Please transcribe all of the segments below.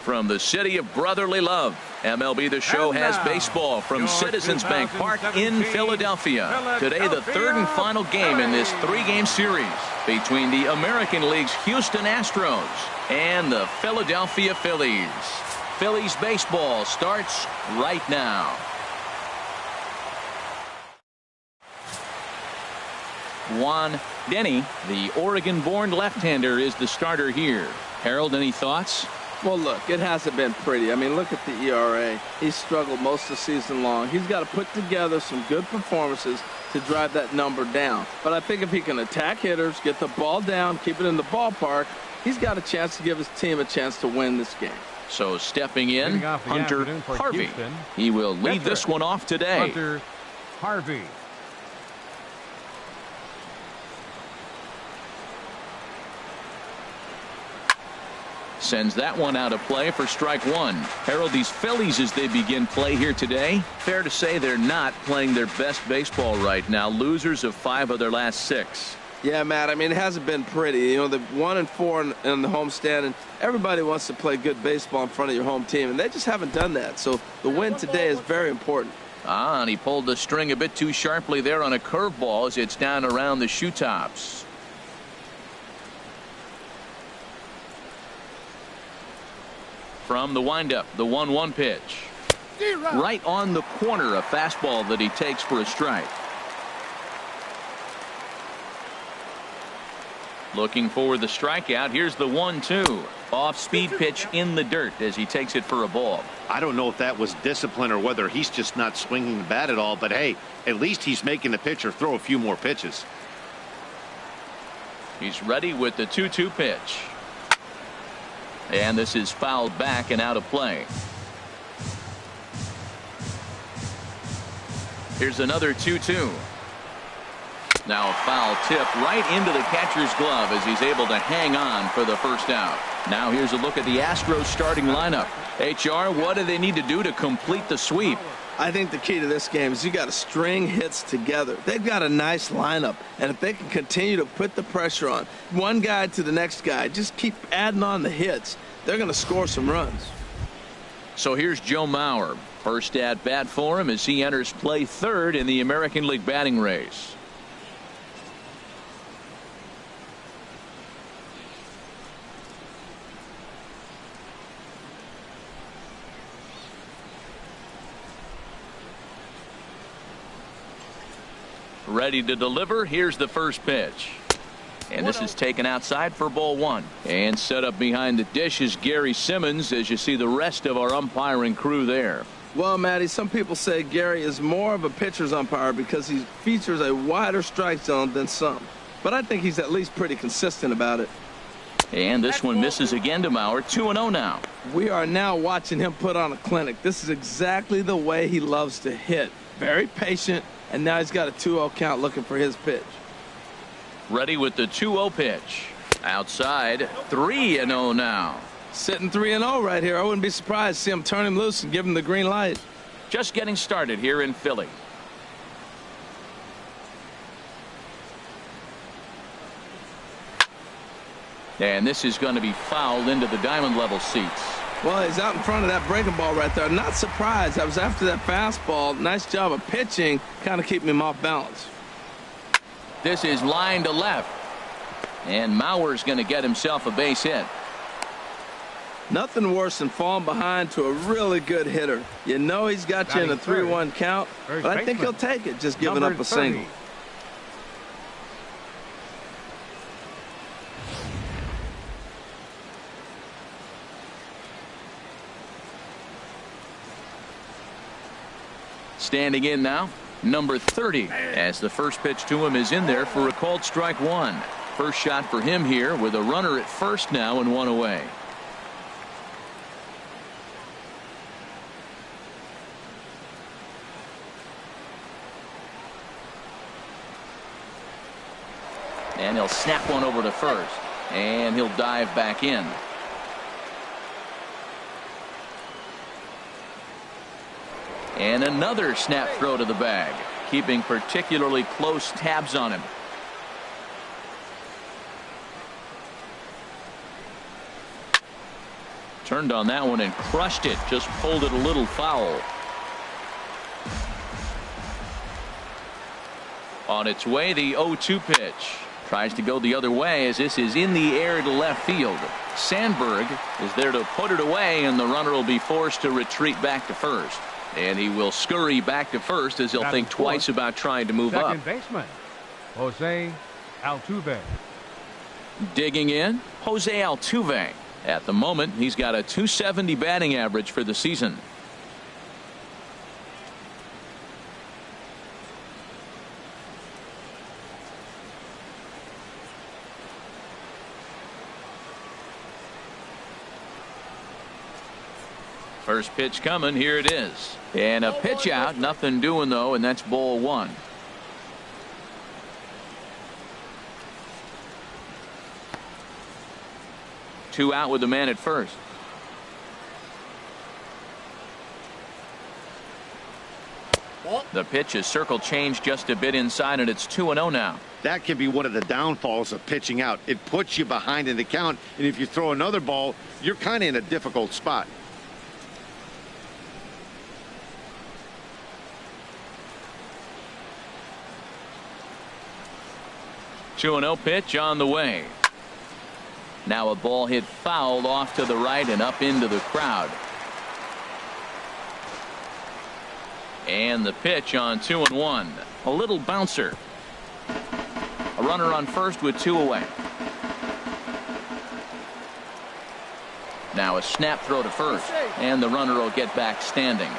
From the city of brotherly love, MLB The Show has baseball from Citizens Bank Park in Philadelphia. Today, the third and final game in this three-game series between the American League's Houston Astros and the Philadelphia Phillies. Phillies baseball starts right now. Juan Denny, the Oregon-born left-hander, is the starter here. Harold, any thoughts? Well, look, it hasn't been pretty. I mean, look at the ERA. He's struggled most of the season long. He's got to put together some good performances to drive that number down. But I think if he can attack hitters, get the ball down, keep it in the ballpark, he's got a chance to give his team a chance to win this game. So stepping in, Hunter Harvey. He will lead this one off today. Hunter Harvey. Sends that one out of play for strike one. Harold, these Phillies, as they begin play here today, fair to say they're not playing their best baseball right now. Losers of 5 of their last 6. Yeah, Matt, I mean, it hasn't been pretty. You know, the 1-4 in the homestand, and everybody wants to play good baseball in front of your home team, and they just haven't done that. So the win today is very important. And he pulled the string a bit too sharply there on a curveball as it's down around the shoe tops. From the windup, the 1-1 pitch. Right on the corner, a fastball that he takes for a strike. Looking for the strikeout. Here's the 1-2. Off-speed pitch in the dirt as he takes it for a ball. I don't know if that was discipline or whether he's just not swinging the bat at all, but hey, at least he's making the pitcher throw a few more pitches. He's ready with the 2-2 pitch. And this is fouled back and out of play. Here's another 2-2. Now a foul tip right into the catcher's glove as he's able to hang on for the first out. Now here's a look at the Astros starting lineup. HR, what do they need to do to complete the sweep? I think the key to this game is you got to string hits together. They've got a nice lineup, and if they can continue to put the pressure on one guy to the next guy, just keep adding on the hits, they're going to score some runs. So here's Joe Mauer. First at bat for him as he enters play third in the American League batting race. Ready to deliver. Here's the first pitch. And this is taken outside for ball 1. And set up behind the dish is Gary Simmons as you see the rest of our umpiring crew there. Well, Matty, some people say Gary is more of a pitcher's umpire because he features a wider strike zone than some. But I think he's at least pretty consistent about it. And this one misses again to Mauer. 2-0 now. We are now watching him put on a clinic. This is exactly the way he loves to hit. Very patient. And now he's got a 2-0 count looking for his pitch. Ready with the 2-0 pitch. Outside. 3-0 now. Sitting 3-0 right here. I wouldn't be surprised to see him turn him loose and give him the green light. Just getting started here in Philly. And this is going to be fouled into the diamond level seats. Well, he's out in front of that breaking ball right there. Not surprised. I was after that fastball. Nice job of pitching, kind of keeping him off balance. This is line to left. And Mauer's going to get himself a base hit. Nothing worse than falling behind to a really good hitter. You know he's got you in a 3-1 count, but I think he'll take it, just giving up a single. Standing in now, number 30, as the first pitch to him is in there for a called strike 1. First shot for him here with a runner at first now and 1 away. And he'll snap one over to first, and he'll dive back in. And another snap throw to the bag, keeping particularly close tabs on him. Turned on that one and crushed it. Just pulled it a little foul. On its way, the 0-2 pitch. Tries to go the other way as this is in the air to left field. Sandberg is there to put it away, and the runner will be forced to retreat back to first. And he will scurry back to first as he'll think twice about trying to move up. Second baseman, Jose Altuve. Digging in, Jose Altuve. At the moment, he's got a .270 batting average for the season. First pitch coming. Here it is. And a pitch out. Nothing doing, though, and that's ball one. Two out with the man at first. The pitch is circle changed just a bit inside, and it's 2-0 now. That can be one of the downfalls of pitching out. It puts you behind in the count, and if you throw another ball, you're kind of in a difficult spot. Two 2-0 pitch on the way. Now a ball hit foul off to the right and up into the crowd. And the pitch on 2-1. A little bouncer. A runner on first with two away. Now a snap throw to first, and the runner will get back standing.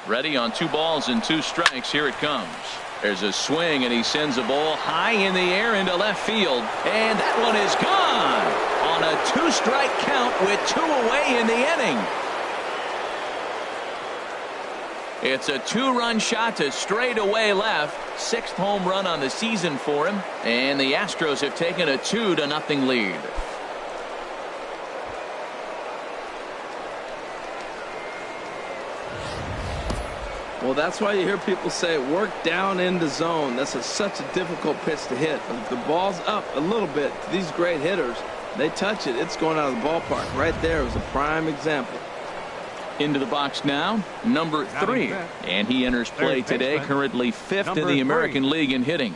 Ready on 2 balls and 2 strikes. Here it comes. There's a swing, and he sends a ball high in the air into left field, and that one is gone on a 2-strike count with 2 away in the inning. It's a 2-run shot to straightaway left. 6th home run on the season for him, and the Astros have taken a 2-0 lead. Well, that's why you hear people say work down in the zone. That's such a difficult pitch to hit. If the ball's up a little bit to these great hitters, they touch it, it's going out of the ballpark. Right there was a prime example. Into the box now, number 3. And he enters play today, currently 5th in the American League in hitting.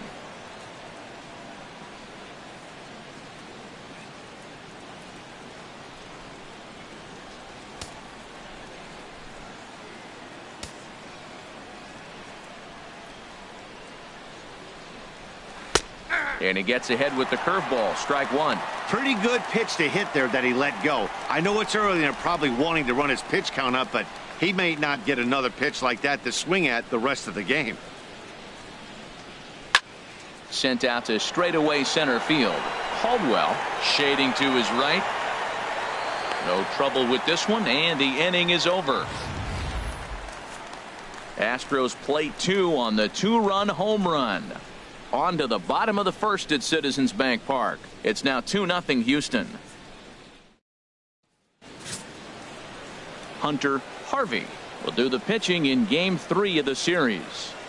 And he gets ahead with the curveball. Strike 1. Pretty good pitch to hit there that he let go. I know it's early and they're probably wanting to run his pitch count up, but he may not get another pitch like that to swing at the rest of the game. Sent out to straightaway center field. Caldwell shading to his right. No trouble with this one, and the inning is over. Astros plate 2 on the 2-run home run. On to the bottom of the first at Citizens Bank Park. It's now 2-0 Houston. Hunter Harvey will do the pitching in Game 3 of the series.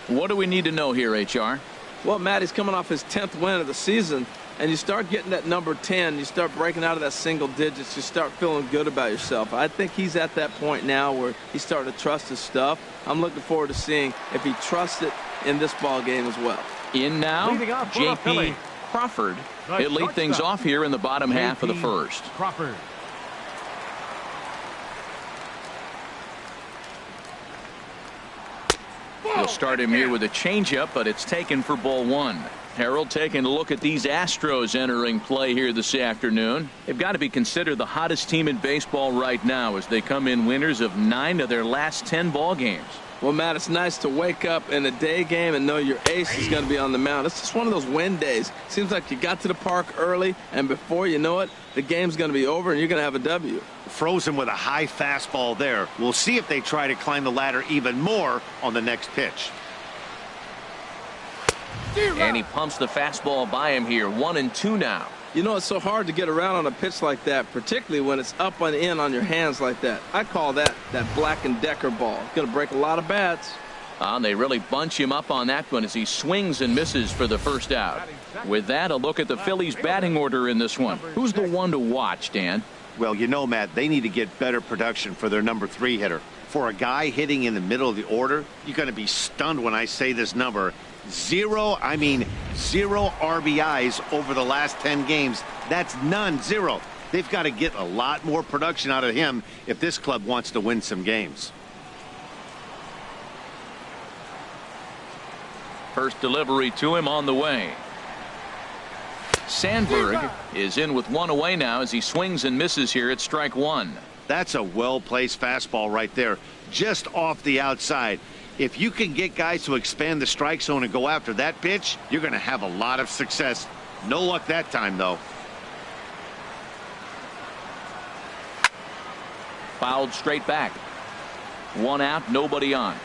What do we need to know here, HR? Well, Matt, he's coming off his 10th win of the season, and you start getting that number 10, you start breaking out of that single digits, you start feeling good about yourself. I think he's at that point now where he's starting to trust his stuff. I'm looking forward to seeing if he trusts it in this ball game as well. In now, J.P. Crawford. He'll lead things off here in the bottom half of the first. Crawford. He'll start him here with a changeup, but it's taken for ball 1. Harold, taking a look at these Astros entering play here this afternoon. They've got to be considered the hottest team in baseball right now as they come in winners of 9 of their last 10 ball games. Well, Matt, it's nice to wake up in a day game and know your ace is going to be on the mound. It's just one of those win days. Seems like you got to the park early, and before you know it, the game's going to be over and you're going to have a W. Frozen with a high fastball there. We'll see if they try to climb the ladder even more on the next pitch. And he pumps the fastball by him here. 1-2 now. You know, it's so hard to get around on a pitch like that, particularly when it's up and in on your hands like that. I call that Black & Decker ball. It's going to break a lot of bats. They really bunch him up on that one as he swings and misses for the first out. With that, a look at the Phillies batting order in this one. Who's the one to watch, Dan? Well, you know, Matt, they need to get better production for their number 3 hitter. For a guy hitting in the middle of the order, you're going to be stunned when I say this number. 0 RBIs over the last 10 games. That's none, 0. They've got to get a lot more production out of him if this club wants to win some games. First delivery to him on the way. Sandberg is in with 1 away now as he swings and misses here at strike 1. That's a well-placed fastball right there, just off the outside. If you can get guys to expand the strike zone and go after that pitch, you're going to have a lot of success. No luck that time, though. Fouled straight back. 1 out, nobody on.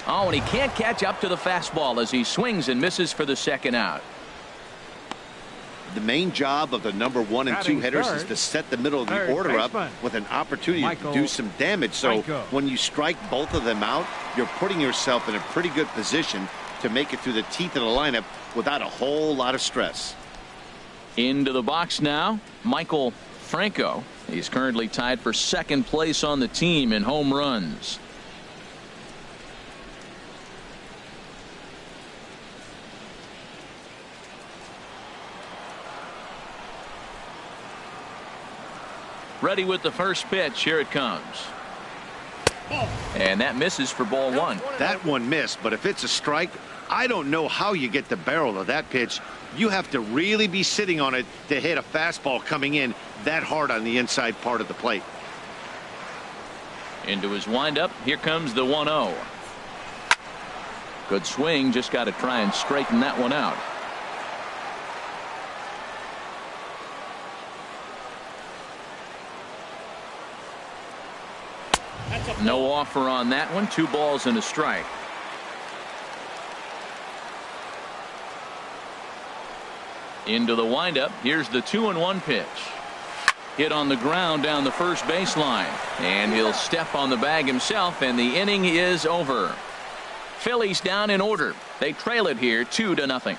Oh, and he can't catch up to the fastball as he swings and misses for the 2nd out. The main job of the number 1 and 2 hitters is to set the middle of the order up with an opportunity to do some damage. So when you strike both of them out, you're putting yourself in a pretty good position to make it through the teeth of the lineup without a whole lot of stress. Into the box now, Michael Franco. He's currently tied for 2nd place on the team in home runs. Ready with the first pitch. Here it comes. And that misses for ball 1. That one missed, but if it's a strike, I don't know how you get the barrel of that pitch. You have to really be sitting on it to hit a fastball coming in that hard on the inside part of the plate. Into his windup. Here comes the 1-0. Good swing. Just got to try and straighten that one out. No offer on that one. 2 balls and a strike. Into the windup. Here's the 2-1 pitch. Hit on the ground down the first baseline. And he'll step on the bag himself, and the inning is over. Phillies down in order. They trail it here 2-0.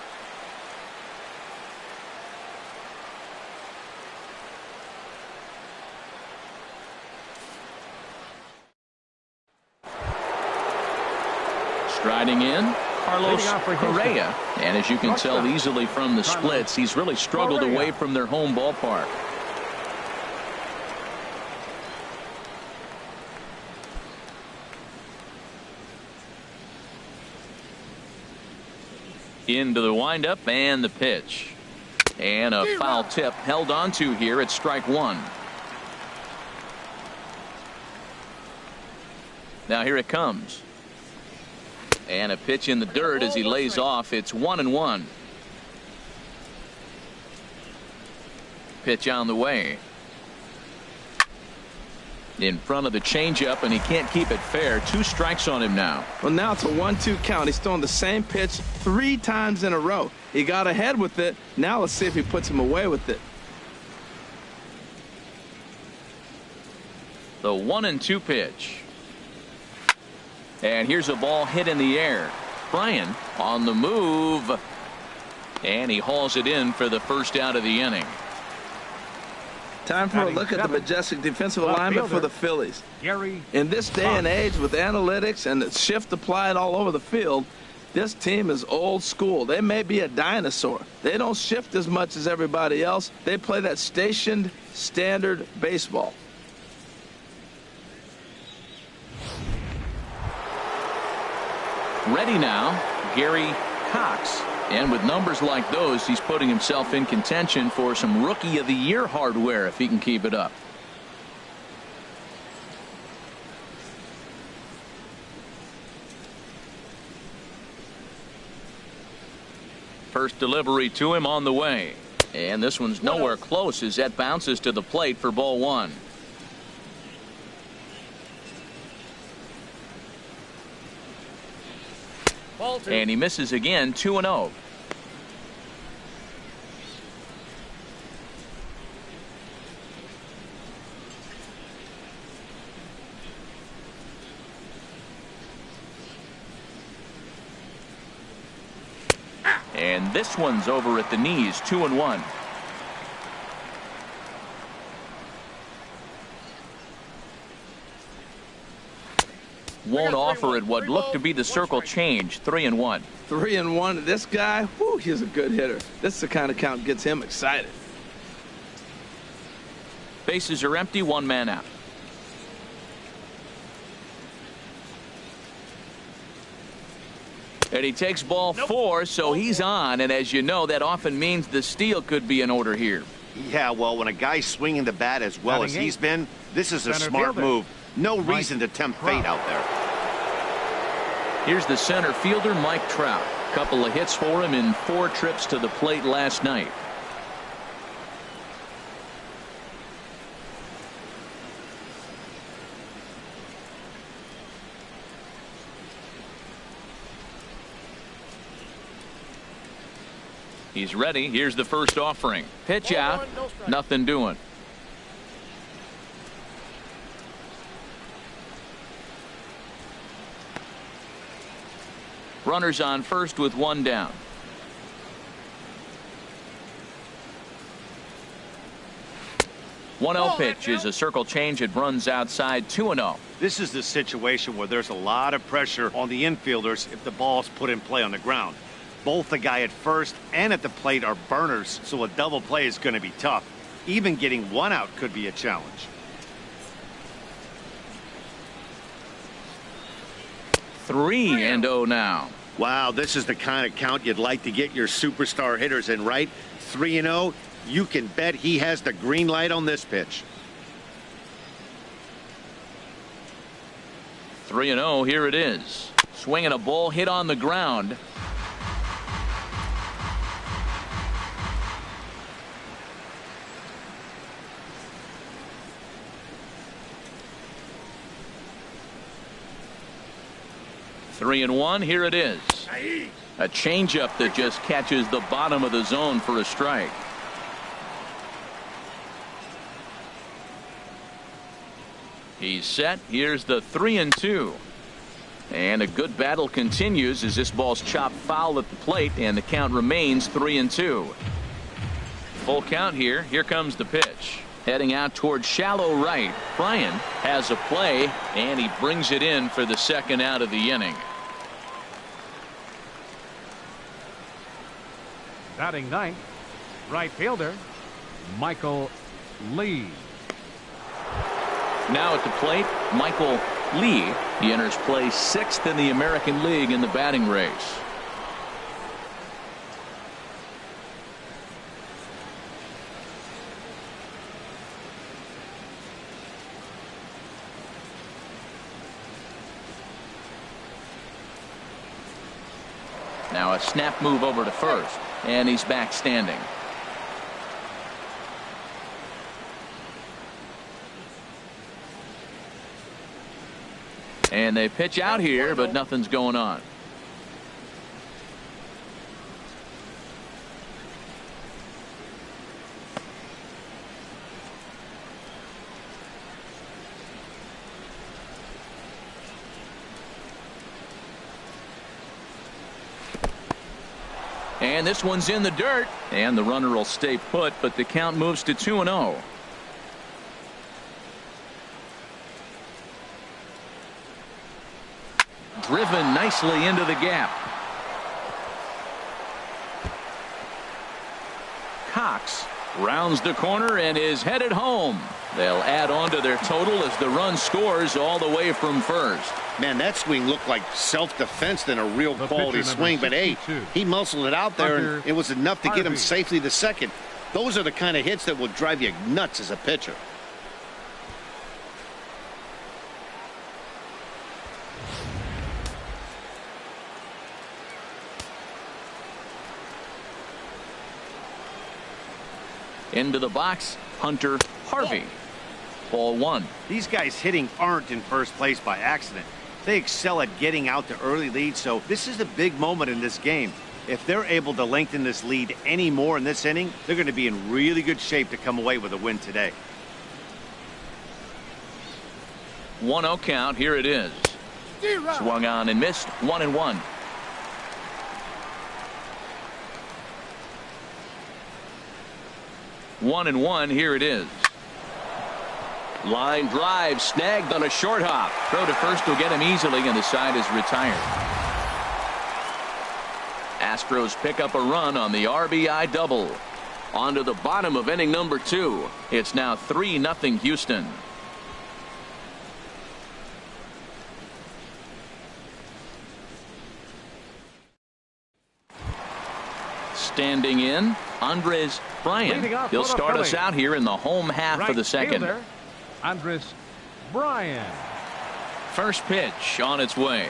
Striding in, Carlos Correa. And as you can tell easily from the splits, he's really struggled away from their home ballpark. Into the windup and the pitch. And a foul tip held onto here at strike 1. Now here it comes. And a pitch in the dirt as he lays off. It's 1-1. Pitch on the way. In front of the changeup, and he can't keep it fair. 2 strikes on him now. Well, now it's a 1-2 count. He's throwing the same pitch 3 times in a row. He got ahead with it. Now let's see if he puts him away with it. The 1-2 pitch. And here's a ball hit in the air. Bryan on the move. And he hauls it in for the first out of the inning. Time for a look at the majestic defensive alignment for the Phillies. In this day and age with analytics and the shift applied all over the field, this team is old school. They may be a dinosaur. They don't shift as much as everybody else. They play that stationed standard baseball. Ready now, Gary Cox. And with numbers like those, he's putting himself in contention for some Rookie of the Year hardware if he can keep it up. First delivery to him on the way. And this one's nowhere close as that bounces to the plate for ball 1. And he misses again. 2-0. And this one's over at the knees, 2-1. Won't offer it what looked to be the circle change, 3-1. 3-1. This guy, whoo, he's a good hitter. This is the kind of count gets him excited. Bases are empty, one man out. And he takes ball 4, so he's on. And as you know, that often means the steal could be in order here. Yeah, well, when a guy's swinging the bat as well as he's been, this is a smart move. No reason to tempt fate out there. Here's the center fielder, Mike Trout. Couple of hits for him in 4 trips to the plate last night. He's ready. Here's the first offering. Pitch out. Nothing doing. Runners on first with 1 down. One 0 pitch is a circle change. It runs outside, 2-0. This is the situation where there's a lot of pressure on the infielders if the ball's put in play on the ground. Both the guy at first and at the plate are burners, so a double play is going to be tough. Even getting 1 out could be a challenge. 3-0 now. Wow, this is the kind of count you'd like to get your superstar hitters in, right? 3-0. You can bet he has the green light on this pitch. 3-0. Here it is. Swinging a ball hit on the ground. Three and 1. Here it is. A changeup that just catches the bottom of the zone for a strike. He's set. Here's the 3-2. And a good battle continues as this ball's chopped foul at the plate, and the count remains 3-2. Full count here. Here comes the pitch. Heading out towards shallow right. Bryan has a play, and he brings it in for the second out of the inning. Batting ninth, right fielder, Michael Lee. Now at the plate, Michael Lee. He enters play 6th in the American League in the batting race. Now a snap move over to first, and he's back standing. And they pitch out here, but nothing's going on. And this one's in the dirt, and the runner will stay put, but the count moves to 2-0. Driven nicely into the gap. Cox rounds the corner and is headed home. They'll add on to their total as the run scores all the way from first. Man, that swing looked like self-defense than a real quality swing, but hey, he muscled it out there, and it was enough to get him safely to second. Those are the kind of hits that will drive you nuts as a pitcher. Into the box, Hunter Harvey. Ball 1. These guys hitting aren't in first place by accident. They excel at getting out to early leads, so this is a big moment in this game. If they're able to lengthen this lead any more in this inning, they're going to be in really good shape to come away with a win today. 1-0 count. Here it is. Swung on and missed. 1-1. 1-1. Here it is. Line drive snagged on a short hop. Throw to first will get him easily, and the side is retired. Astros pick up a run on the RBI double. On to the bottom of inning number 2. It's now 3-0 Houston. Standing in, Andres Bryant. He'll start us out here in the home half of the second. Andres Bryant. First pitch on its way.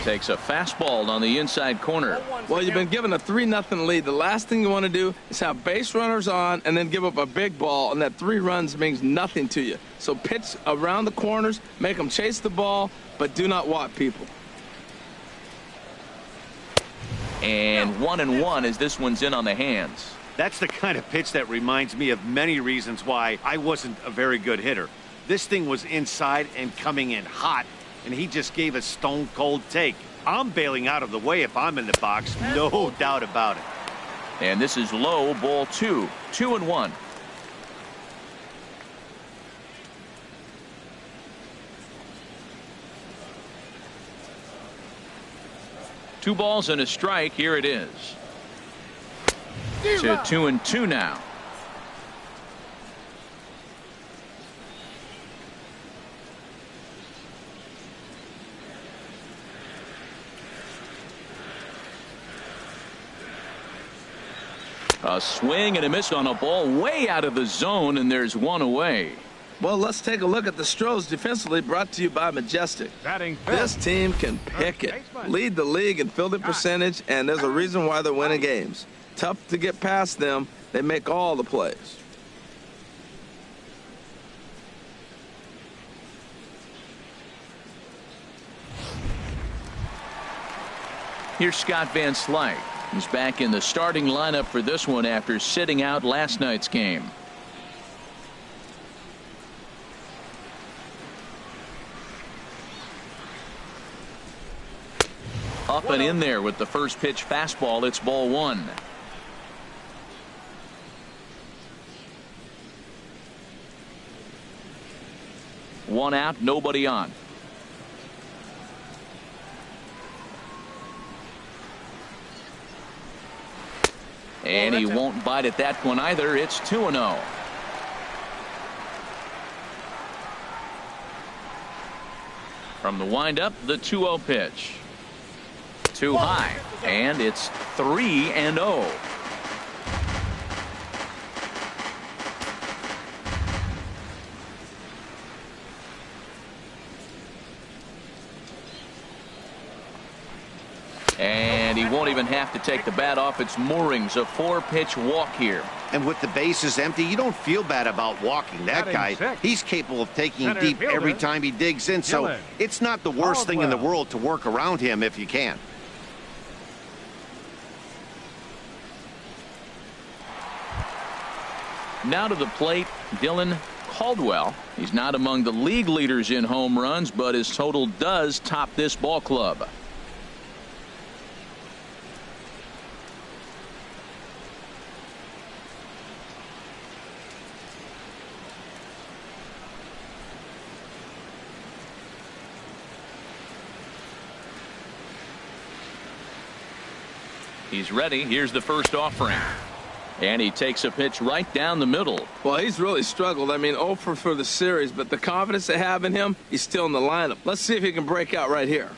Takes a fastball on the inside corner. Well, you've been given a 3-0 lead. The last thing you want to do is have base runners on and then give up a big ball, and that 3 runs means nothing to you. So pitch around the corners, make them chase the ball, but do not walk people. And 1-1 as this one's in on the hands. That's the kind of pitch that reminds me of many reasons why I wasn't a very good hitter. This thing was inside and coming in hot, and he just gave a stone-cold take. I'm bailing out of the way if I'm in the box, no doubt about it. And this is low, ball 2. 2-1. Two balls and a strike. Here it is. To 2-2 now. A swing and a miss on a ball way out of the zone, and there's one away. Well, let's take a look at the Astros defensively, brought to you by Majestic. This team can pick it. Lead the league in fielding percentage, and there's a reason why they're winning games. Tough to get past them. They make all the plays. Here's Scott Van Slyke. He's back in the starting lineup for this one after sitting out last night's game. Up and in there with the first pitch fastball. It's ball 1. One out, nobody on. And he won't bite at that one either. It's 2-0. From the windup, the 2-0 pitch. Too high, and it's 3-0. And he won't even have to take the bat off its moorings. A 4-pitch walk here. And with the bases empty, you don't feel bad about walking that guy. He's capable of taking deep every time he digs in, so it's not the worst thing in the world to work around him if you can. Now to the plate, Dylan Caldwell. He's not among the league leaders in home runs, but his total does top this ball club. He's ready. Here's the first offering. And he takes a pitch right down the middle. Well, he's really struggled. I mean, 0 for the series, but the confidence they have in him, he's still in the lineup. Let's see if he can break out right here.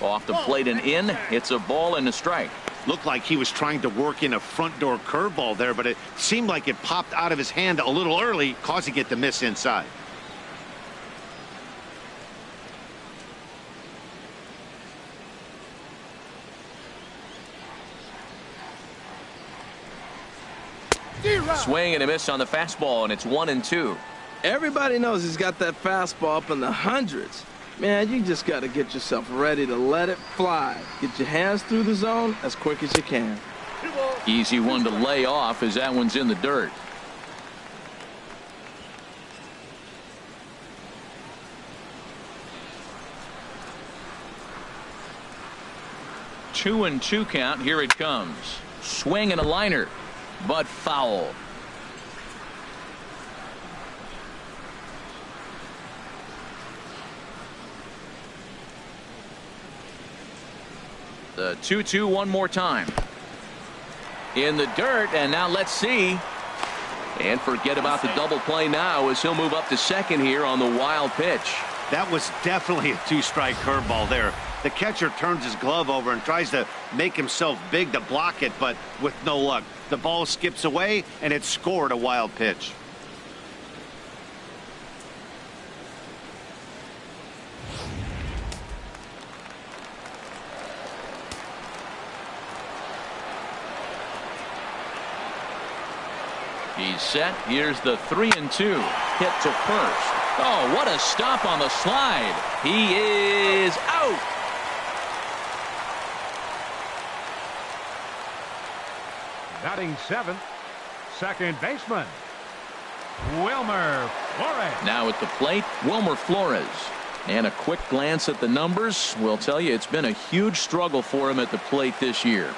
Off the plate and in. It's a ball and a strike. Looked like he was trying to work in a front door curveball there, but it seemed like it popped out of his hand a little early, causing it to miss inside. Swing and a miss on the fastball, and it's 1-2. Everybody knows he's got that fastball up in the hundreds. Man, you just got to get yourself ready to let it fly. Get your hands through the zone as quick as you can. Easy one to lay off as that one's in the dirt. 2-2 count. Here it comes. Swing and a liner, but foul. The 2-2 one more time. In the dirt, and now let's see. And forget about the double play now as he'll move up to second here on the wild pitch. That was definitely a two-strike curveball there. The catcher turns his glove over and tries to make himself big to block it, but with no luck. The ball skips away, and it scored a wild pitch. He's set. Here's the 3-2. Hit to first. Oh, what a stop on the slide. He is out. Batting seventh, second baseman, Wilmer Flores. Now at the plate, Wilmer Flores. And a quick glance at the numbers will tell you it's been a huge struggle for him at the plate this year.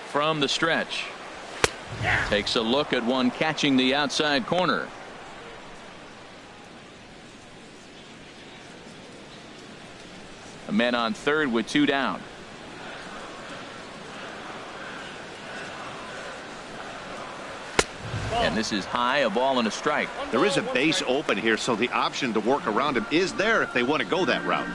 From the stretch. Takes a look at one catching the outside corner. A man on third with 2 down. And this is high, a ball and a strike. There is a base open here, so the option to work around him is there if they want to go that route.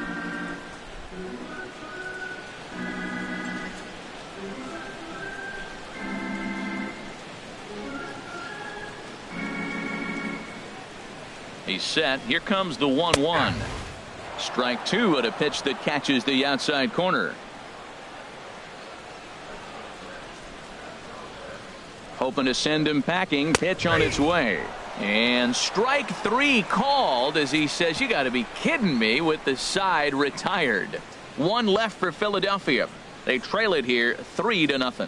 He's set. Here comes the 1-1. Strike 2 at a pitch that catches the outside corner. Hoping to send him packing. Pitch on its way. And strike 3 called as he says, you got to be kidding me, with the side retired. 1 left for Philadelphia. They trail it here 3-0.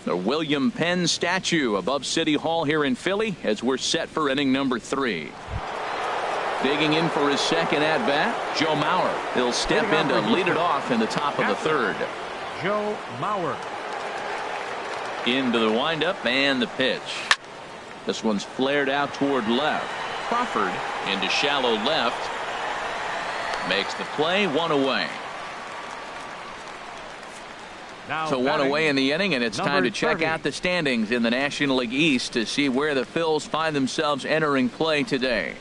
The William Penn statue above City Hall here in Philly as we're set for inning number 3. Digging in for his second at-bat, Joe Mauer. He'll step in to lead it off in the top of the third. Joe Mauer. Into the windup and the pitch. This one's flared out toward left. Crawford into shallow left. Makes the play, 1 away. So 1 away in the inning, and it's time to check out the standings in the National League East to see where the Phils find themselves entering play today.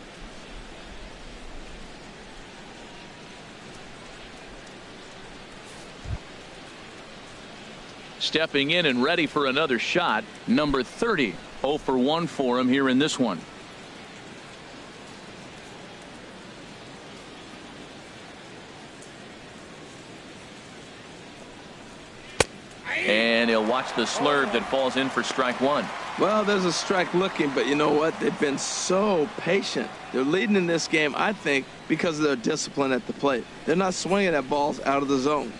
Stepping in and ready for another shot, number 30. 0 for 1 for him here in this one. And he'll watch the slurve that falls in for strike 1. Well, there's a strike looking, but you know what? They've been so patient. They're leading in this game, I think, because of their discipline at the plate. They're not swinging at balls out of the zone.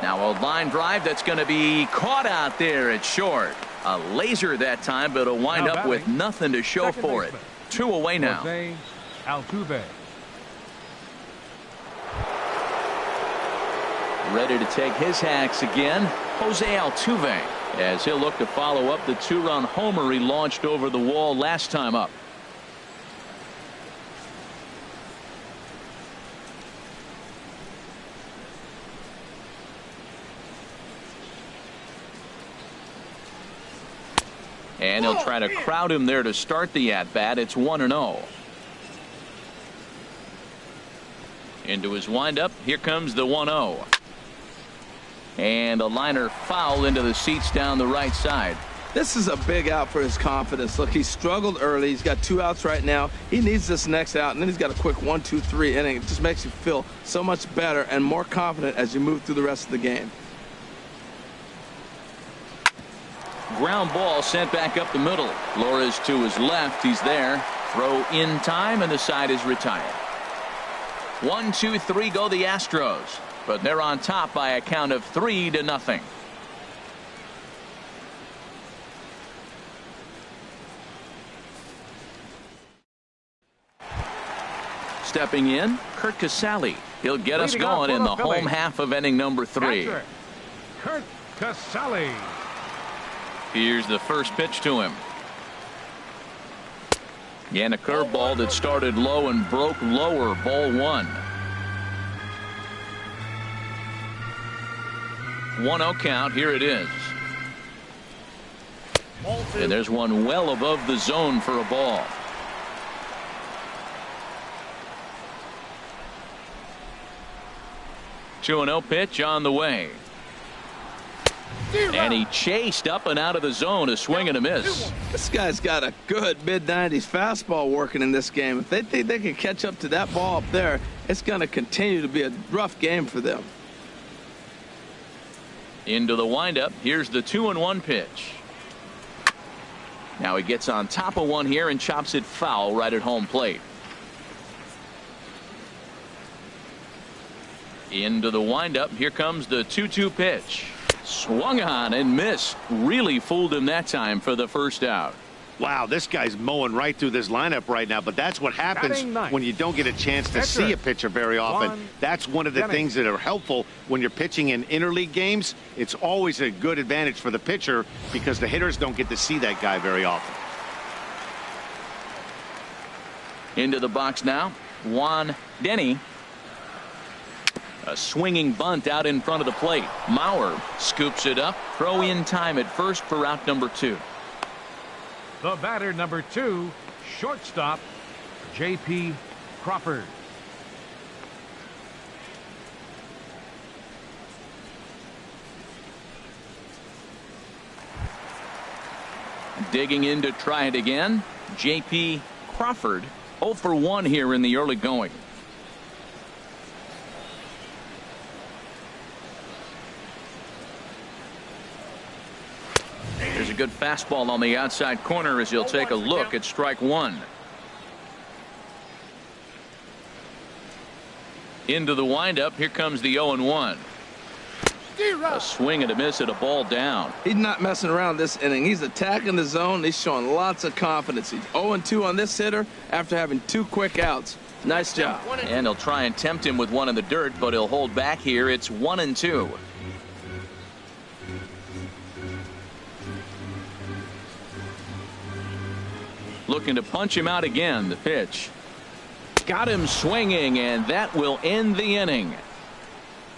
Now a line drive that's going to be caught out there at short. A laser that time, but it'll wind up with nothing to show for it. 2 away now. Jose Altuve. Ready to take his hacks again, Jose Altuve, as he'll look to follow up the 2-run homer he launched over the wall last time up. And he'll try to crowd him there to start the at-bat. It's 1-0. Into his windup. Here comes the 1-0. And a liner foul into the seats down the right side. This is a big out for his confidence. Look, he struggled early. He's got 2 outs right now. He needs this next out, and then he's got a quick 1-2-3 inning. It just makes you feel so much better and more confident as you move through the rest of the game. Ground ball sent back up the middle. Flores to his left. He's there. Throw in time, and the side is retired. 1, 2, 3 go the Astros, but they're on top by a count of 3-0. Stepping in, Kurt Casale. He'll get us going in the home half of inning number 3. Kurt Casale. Here's the first pitch to him. And a curveball that started low and broke lower. Ball 1. 1-0 count. Here it is. And there's one well above the zone for a ball. Two 2-0 pitch on the way. And he chased up and out of the zone. A swing and a miss. This guy's got a good mid-90s fastball working in this game. If they think they can catch up to that ball up there, it's going to continue to be a rough game for them. Into the windup. Here's the 2-1 pitch. Now he gets on top of one here and chops it foul right at home plate. Into the windup. Here comes the 2-2 pitch. Swung on and missed. Really fooled him that time for the first out. Wow, this guy's mowing right through this lineup right now, but that's what happens when you don't get a chance to see a pitcher very often. That's one of the things that are helpful when you're pitching in interleague games. It's always a good advantage for the pitcher because the hitters don't get to see that guy very often. Into the box now, Juan Denny. A swinging bunt out in front of the plate. Mauer scoops it up. Throw in time at first for out number 2. The batter number 2, shortstop, J.P. Crawford. Digging in to try it again. J.P. Crawford 0 for 1 here in the early going. There's a good fastball on the outside corner as he'll take a look at strike 1. Into the windup. Here comes the 0-1. A swing and a miss at a ball down. He's not messing around this inning. He's attacking the zone. He's showing lots of confidence. He's 0-2 on this hitter after having 2 quick outs. Nice job. And he'll try and tempt him with one in the dirt, but he'll hold back here. It's 1-2. Looking to punch him out again. The pitch. Got him swinging, and that will end the inning.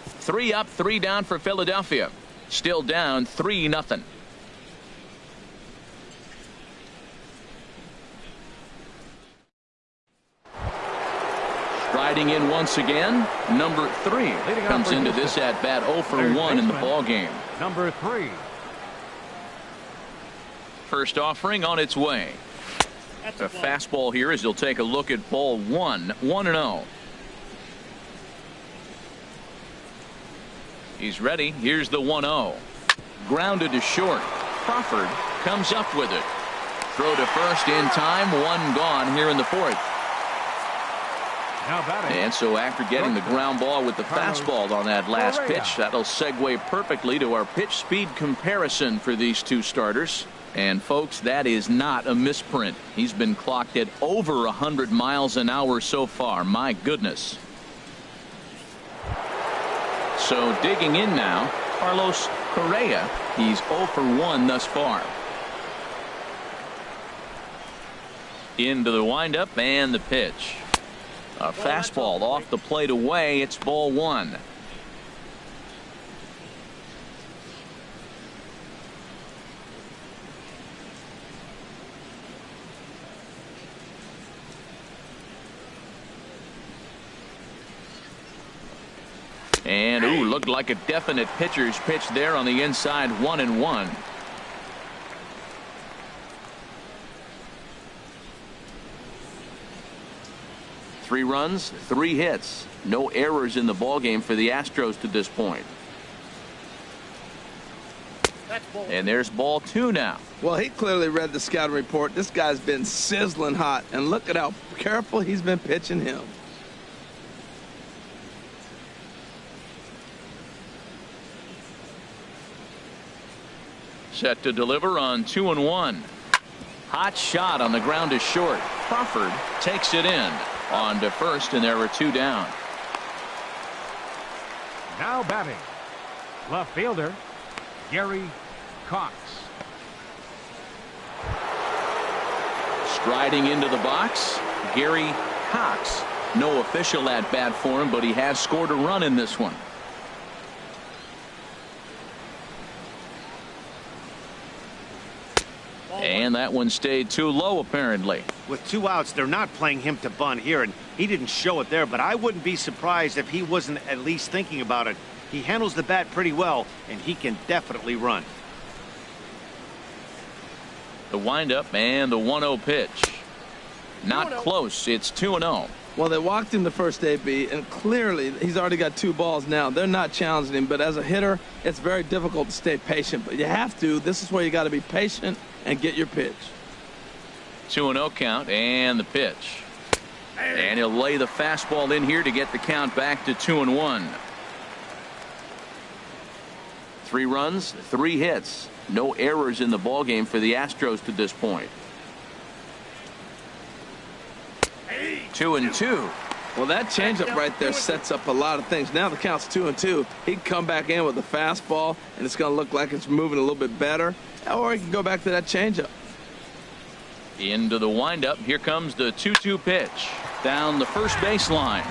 3 up, 3 down for Philadelphia. Still down 3-0. Striding in once again, number 3 comes into this at bat 0 for 1 in the ball game. Number 3. First offering on its way. A fastball here as he'll take a look at ball 1. 1-0. He's ready. Here's the 1-0. Grounded to short. Crawford comes up with it. Throw to first in time. 1 gone here in the 4th. And so after getting the ground ball with the fastball on that last pitch, that'll segue perfectly to our pitch speed comparison for these 2 starters. And folks, that is not a misprint. He's been clocked at over 100 miles an hour so far. My goodness. So digging in now, Carlos Correa. He's 0 for 1 thus far. Into the windup and the pitch. A fastball off the plate away. It's ball 1. And ooh, looked like a definite pitcher's pitch there on the inside. 1-1. Three runs, 3 hits. No errors in the ballgame for the Astros to this point. And there's ball 2 now. Well, he clearly read the scouting report. This guy's been sizzling hot, and look at how careful he's been pitching him. set to deliver on 2-1. Hot shot on the ground to short. Crawford takes it in. On to first, and there are 2 down. Now batting, left fielder Gary Cox. Striding into the box, Gary Cox. No official at bat for him, but he has scored a run in this one. And that one stayed too low, apparently. With 2 outs, they're not playing him to bunt here, and he didn't show it there, but I wouldn't be surprised if he wasn't at least thinking about it. He handles the bat pretty well, and he can definitely run. The windup and the 1-0 pitch. Not close. It's 2-0. Well, they walked him the first AB, and clearly he's already got 2 balls now. They're not challenging him, but as a hitter, it's very difficult to stay patient. But you have to. This is where you got to be patient and get your pitch. 2-0 count and the pitch. And he'll lay the fastball in here to get the count back to 2-1. 3 runs, 3 hits. No errors in the ballgame for the Astros to this point. 2-2. Well, that changeup right there sets up a lot of things. Now the count's 2-2. He can come back in with a fastball, and it's going to look like it's moving a little bit better. Or he can go back to that changeup. Into the windup. Here comes the 2-2 pitch. Down the first baseline.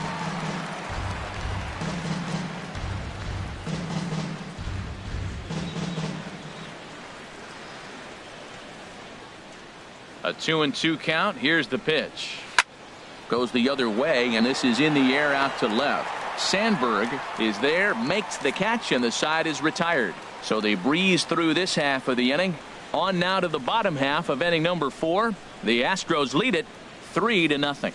A 2-2 count. Here's the pitch. Goes the other way, and this is in the air out to left. Sandberg is there, makes the catch, and the side is retired. So they breeze through this half of the inning. On now to the bottom half of inning number 4. The Astros lead it 3-0.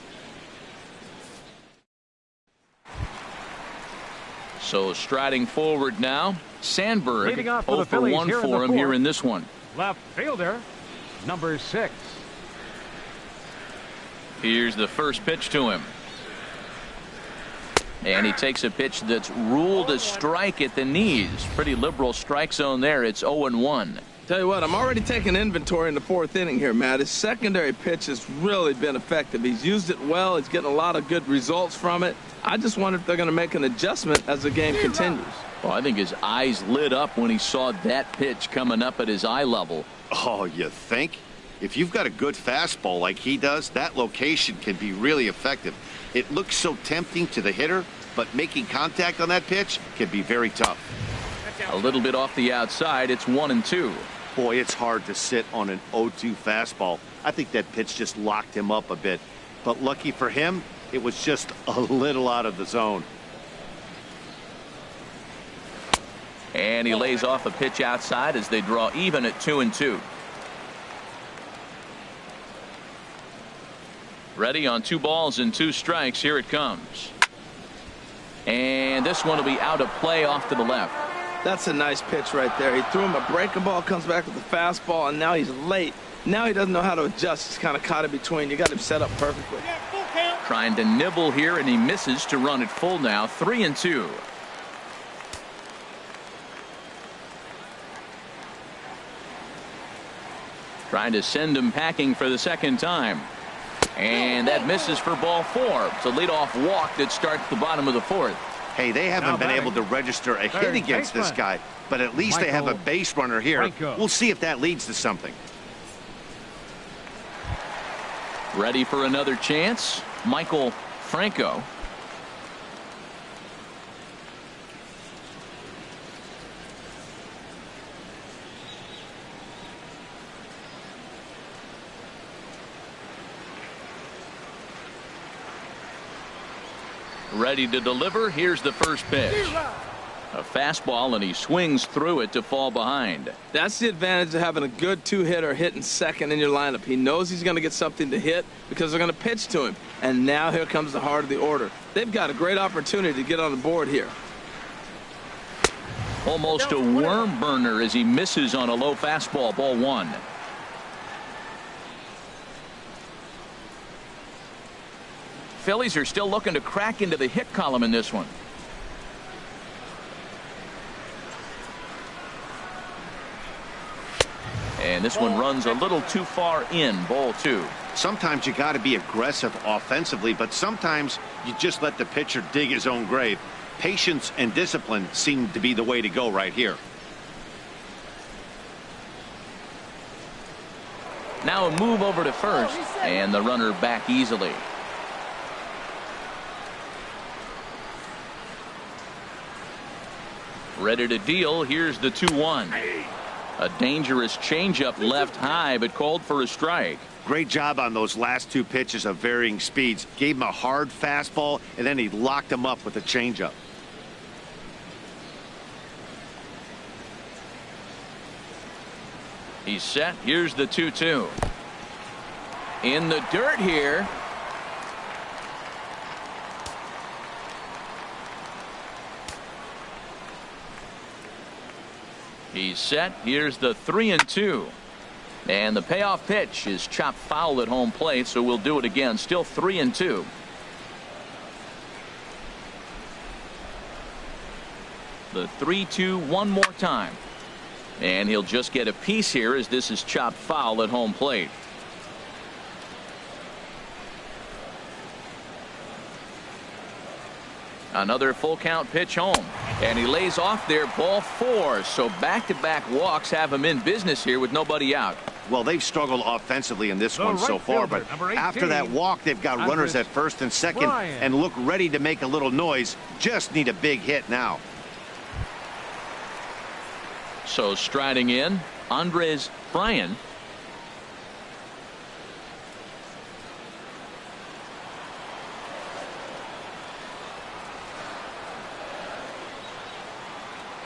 So striding forward now, Sandberg. Leading off for 0 the for Phillies 1 here in for the him here fourth. in this one. Left fielder number 6. Here's the first pitch to him. And he takes a pitch that's ruled a strike at the knees. Pretty liberal strike zone there. It's 0-1. Tell you what, I'm already taking inventory in the 4th inning here, Matt. His secondary pitch has really been effective. He's used it well. He's getting a lot of good results from it. I just wonder if they're going to make an adjustment as the game continues. Well, I think his eyes lit up when he saw that pitch coming up at his eye level. Oh, you think? If you've got a good fastball like he does, that location can be really effective. It looks so tempting to the hitter, but making contact on that pitch can be very tough. A little bit off the outside. It's 1-2. Boy, it's hard to sit on an 0-2 fastball. I think that pitch just locked him up a bit. But lucky for him, it was just a little out of the zone. And he lays off a pitch outside as they draw even at 2-2. Ready on 2 balls and 2 strikes. Here it comes. And this one will be out of play off to the left. That's a nice pitch right there. He threw him a breaking ball, comes back with a fastball, and now he's late. Now he doesn't know how to adjust. He's kind of caught in between. You got him set up perfectly. Trying to nibble here, and he misses to run it full now. 3-2. Trying to send him packing for the second time. And that misses for ball 4. It's a leadoff walk that starts the bottom of the 4th. Hey, they haven't been able to register a hit against this guy, but at least they have a base runner here. We'll see if that leads to something. Ready for another chance. Michael Franco. Ready to deliver. Here's the first pitch. A fastball, and he swings through it to fall behind. That's the advantage of having a good 2-hitter hitting second in your lineup. He knows he's going to get something to hit because they're going to pitch to him. And now here comes the heart of the order. They've got a great opportunity to get on the board here. Almost a worm burner as he misses on a low fastball. Ball 1. Phillies are still looking to crack into the hit column in this one. And this one runs a little too far in, ball 2. Sometimes you got to be aggressive offensively, but sometimes you just let the pitcher dig his own grave. Patience and discipline seem to be the way to go right here. Now a move over to first, and the runner back easily. Ready to deal. Here's the 2-1. A dangerous changeup left high, but called for a strike. Great job on those last 2 pitches of varying speeds. Gave him a hard fastball, and then he locked him up with a changeup. He's set. Here's the 2-2. In the dirt here. He's set. Here's the 3-2. And the payoff pitch is chopped foul at home plate, so we'll do it again. Still 3-2. The 3-2 one more time. And he'll just get a piece here as this is chopped foul at home plate. Another full count pitch home. And he lays off there, ball 4. So back-to-back walks have him in business here with nobody out. Well, they've struggled offensively in this one so far, but after that walk, they've got runners at first and second and look ready to make a little noise. Just need a big hit now. So striding in, Andres Bryan.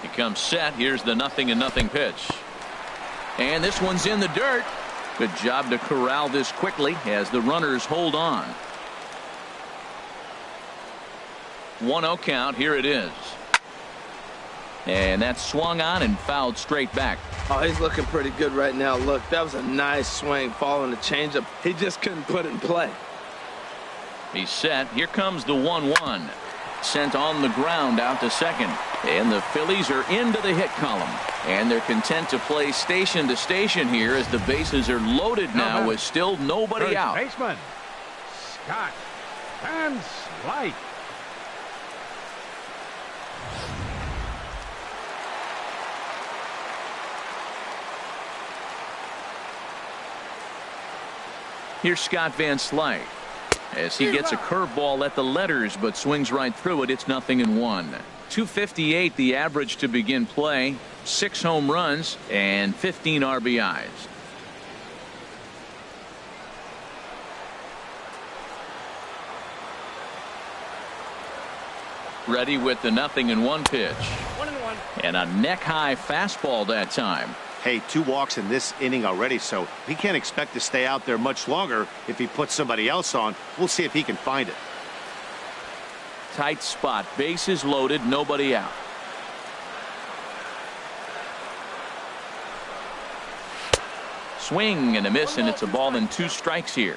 He comes set. Here's the 0-0 pitch. And this one's in the dirt. Good job to corral this quickly as the runners hold on. 1-0 count. Here it is. And that's swung on and fouled straight back. Oh, he's looking pretty good right now. Look, that was a nice swing following the changeup. He just couldn't put it in play. He's set. Here comes the 1-1. Sent on the ground out to second. And the Phillies are into the hit column. And they're content to play station to station here as the bases are loaded now with still nobody out. Baseman Scott and Slight. Here's Scott Van Slyke as he gets a curveball at the letters but swings right through it. It's 0-1. 258 the average to begin play. 6 home runs and 15 RBIs. Ready with the 0-1 pitch. 1-1. And a neck high fastball that time. Hey, 2 walks in this inning already, so he can't expect to stay out there much longer if he puts somebody else on. We'll see if he can find it. Tight spot, bases loaded, nobody out. Swing and a miss, and it's a ball and 2 strikes here.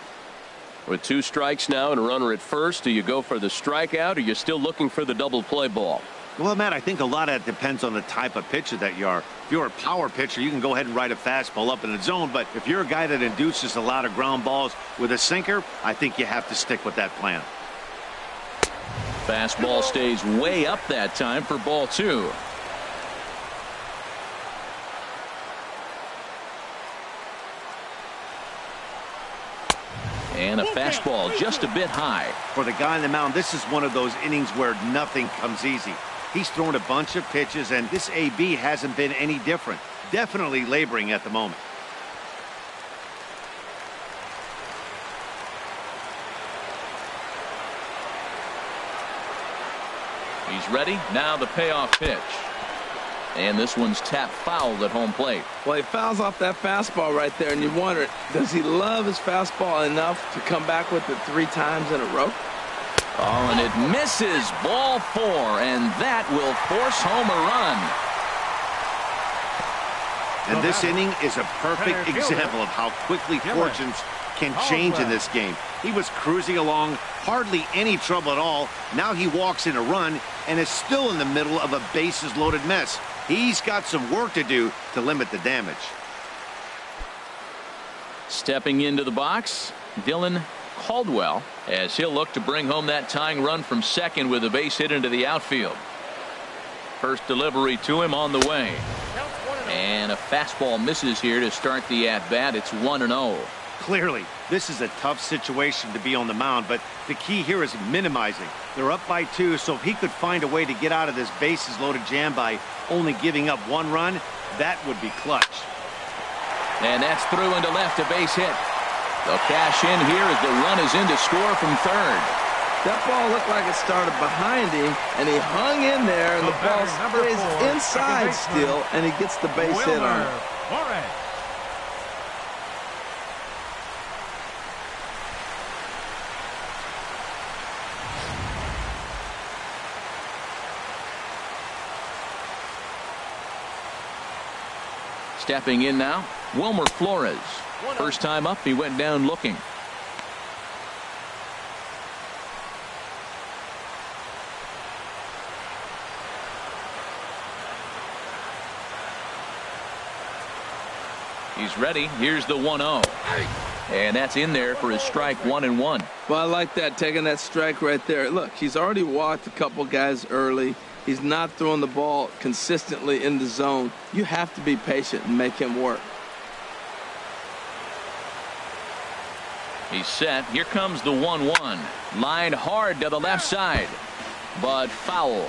With 2 strikes now and a runner at first, do you go for the strikeout or you're still looking for the double play ball? Well, Matt, I think a lot of that depends on the type of pitcher that you are. If you're a power pitcher, you can go ahead and ride a fastball up in the zone. But if you're a guy that induces a lot of ground balls with a sinker, I think you have to stick with that plan. Fastball stays way up that time for ball 2. And a fastball just a bit high. For the guy on the mound, this is one of those innings where nothing comes easy. He's thrown a bunch of pitches, and this AB hasn't been any different. Definitely laboring at the moment. He's ready. Now the payoff pitch. And this one's tapped foul at home plate. Well, he fouls off that fastball right there, and you wonder, does he love his fastball enough to come back with it 3 times in a row? Oh, and it misses. Ball 4, and that will force home a run. And this inning is a perfect example of how quickly fortunes can change in this game. He was cruising along, hardly any trouble at all. Now he walks in a run and is still in the middle of a bases-loaded mess. He's got some work to do to limit the damage. Stepping into the box, Dylan Caldwell, as he'll look to bring home that tying run from second with a base hit into the outfield. First delivery to him on the way. And a fastball misses here to start the at-bat. It's 1-0. Clearly, this is a tough situation to be on the mound, but the key here is minimizing. They're up by 2, so if he could find a way to get out of this bases-loaded jam by only giving up 1 run, that would be clutch. And that's through into left, a base hit. They'll cash in here as the run is in to score from third. That ball looked like it started behind him, and he hung in there, and the ball stays inside still, and he gets the base hit on it. Stepping in now, Wilmer Flores. First time up, he went down looking. He's ready. Here's the 1-0. And that's in there for his strike 1-1. Well, I like that, taking that strike right there. Look, he's already walked a couple guys early. He's not throwing the ball consistently in the zone. You have to be patient and make him work. He's set. Here comes the 1-1. Line hard to the left side, but foul.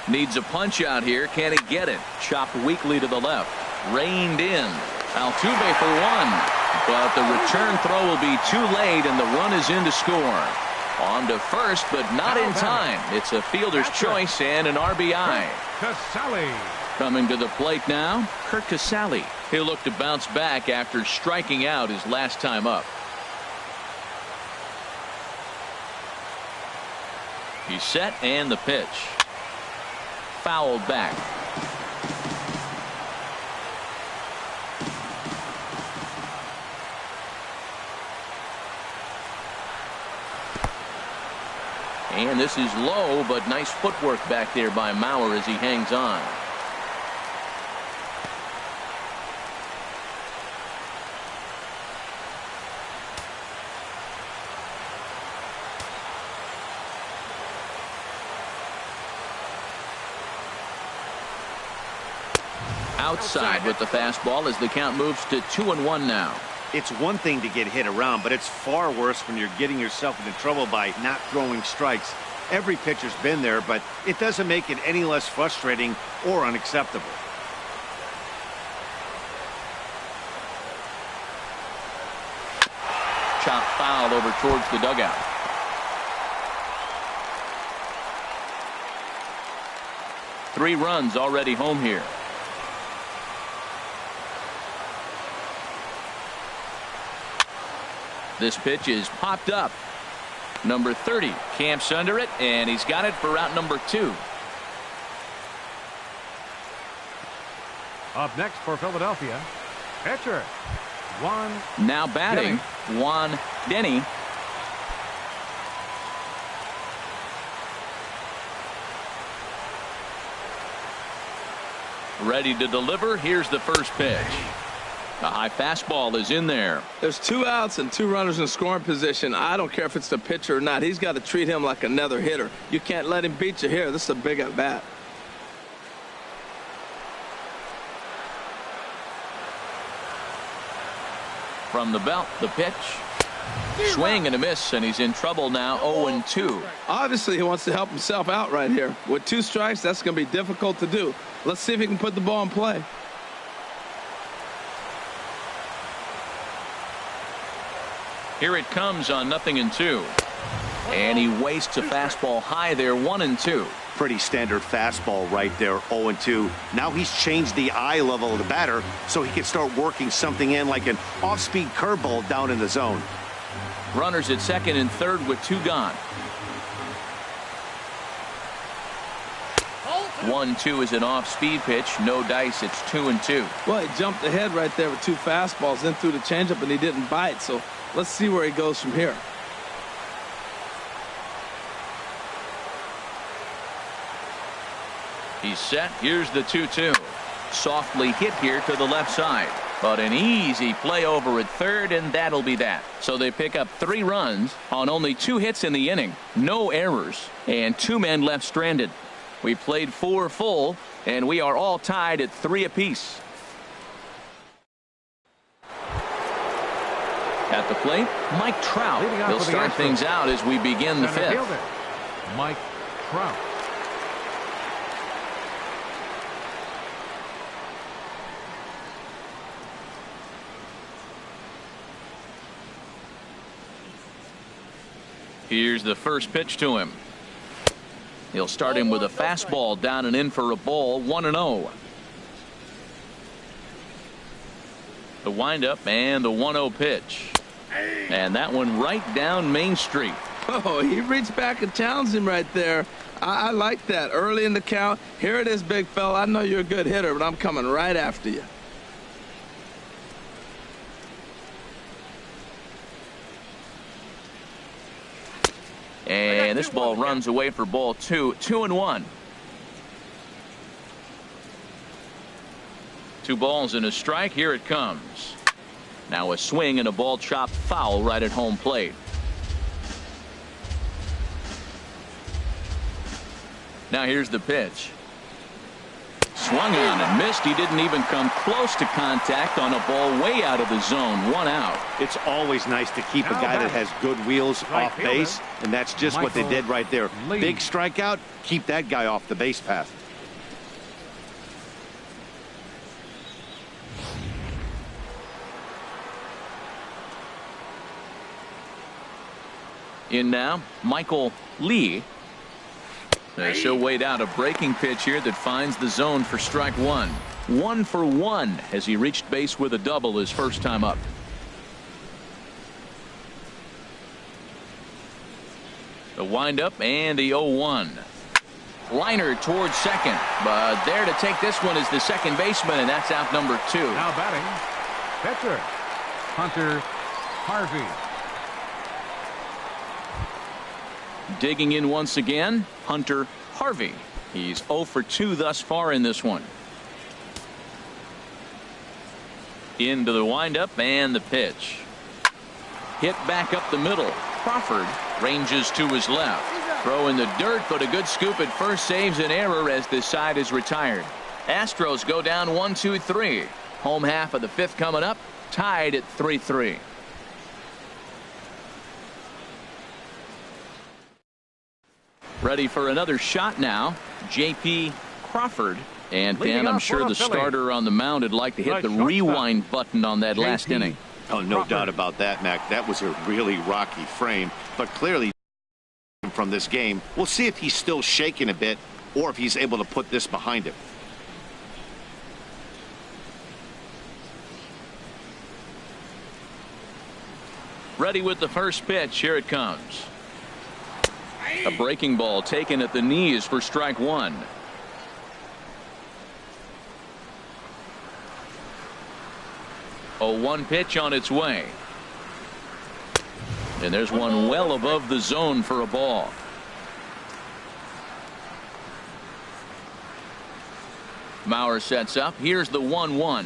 Needs a punch out here. Can he get it? Chopped weakly to the left. Reined in. Altuve for 1. But the return throw will be too late, and the run is in to score. On to first, but not in time. It's a fielder's choice and an RBI. Coming to the plate now, Curt Casali. He'll look to bounce back after striking out his last time up. He's set, and the pitch. Fouled back. And this is low, but nice footwork back there by Mauer as he hangs on. Outside with the fastball as the count moves to 2-1 now. It's one thing to get hit around, but it's far worse when you're getting yourself into trouble by not throwing strikes. Every pitcher's been there, but it doesn't make it any less frustrating or unacceptable. Chop foul over towards the dugout. Three runs already home here. This pitch is popped up. Number 30 camps under it, and he's got it for route number 2. Up next for Philadelphia, pitcher Juan. Now batting, Juan Denny. Ready to deliver. Here's the first pitch. The high fastball is in there. There's 2 outs and 2 runners in scoring position. I don't care if it's the pitcher or not. He's got to treat him like another hitter. You can't let him beat you here. This is a big at bat. From the belt, the pitch. Swing and a miss, and he's in trouble now. 0-2. Obviously, he wants to help himself out right here. With 2 strikes, that's going to be difficult to do. Let's see if he can put the ball in play. Here it comes on 0-2. And he wastes a fastball high there, 1-2. Pretty standard fastball right there, 0-2. Now he's changed the eye level of the batter so he can start working something in like an off-speed curveball down in the zone. Runners at second and third with 2 gone. 1-2 is an off-speed pitch. No dice. It's 2-2. Well, he jumped ahead right there with 2 fastballs, then threw the changeup, and he didn't bite. So let's see where he goes from here. He's set. Here's the 2-2. Softly hit here to the left side. But an easy play over at third, and that'll be that. So they pick up 3 runs on only 2 hits in the inning. No errors, and 2 men left stranded. We played 4 full, and we are all tied at 3 apiece. At the plate, Mike Trout. He'll start things out as we begin the 5th. Mike Trout. Here's the first pitch to him. He'll start him with a fastball down and in for a ball. 1-0. The windup and the 1-0 pitch. And that one right down Main Street. Oh, he reached back and challenged him right there. I like that. Early in the count. Here it is, big fella. I know you're a good hitter, but I'm coming right after you. And this ball runs away for ball 2. 2-1. 2 balls and a strike. Here it comes. Now a swing and a ball chopped foul right at home plate. Now here's the pitch. Swung on and missed. He didn't even come close to contact on a ball way out of the zone. 1 out. It's always nice to keep a guy that has good wheels off base, and that's just what they did right there. Big strikeout, keep that guy off the base path. In now, Michael Lee. She'll wait out a breaking pitch here that finds the zone for strike 1. 1 for 1 as he reached base with a double his first time up. The windup and the 0-1. Liner towards second, but there to take this one is the second baseman, and that's out number 2. Now batting, pitcher Hunter Harvey. Digging in once again, Hunter Harvey. He's 0 for 2 thus far in this one. Into the windup and the pitch. Hit back up the middle. Crawford ranges to his left. Throw in the dirt, but a good scoop at first saves an error as this side is retired. Astros go down 1-2-3. Home half of the 5th coming up, tied at 3-3. Ready for another shot now. J.P. Crawford. And Dan, I'm sure the starter on the mound would like to hit the rewind button on that last inning. Oh, no doubt about that, Mac. That was a really rocky frame, but clearly from this game. We'll see if he's still shaking a bit or if he's able to put this behind him. Ready with the first pitch. Here it comes. A breaking ball taken at the knees for strike 1. A 1 pitch on its way. And there's one well above the zone for a ball. Mauer sets up. Here's the 1-1.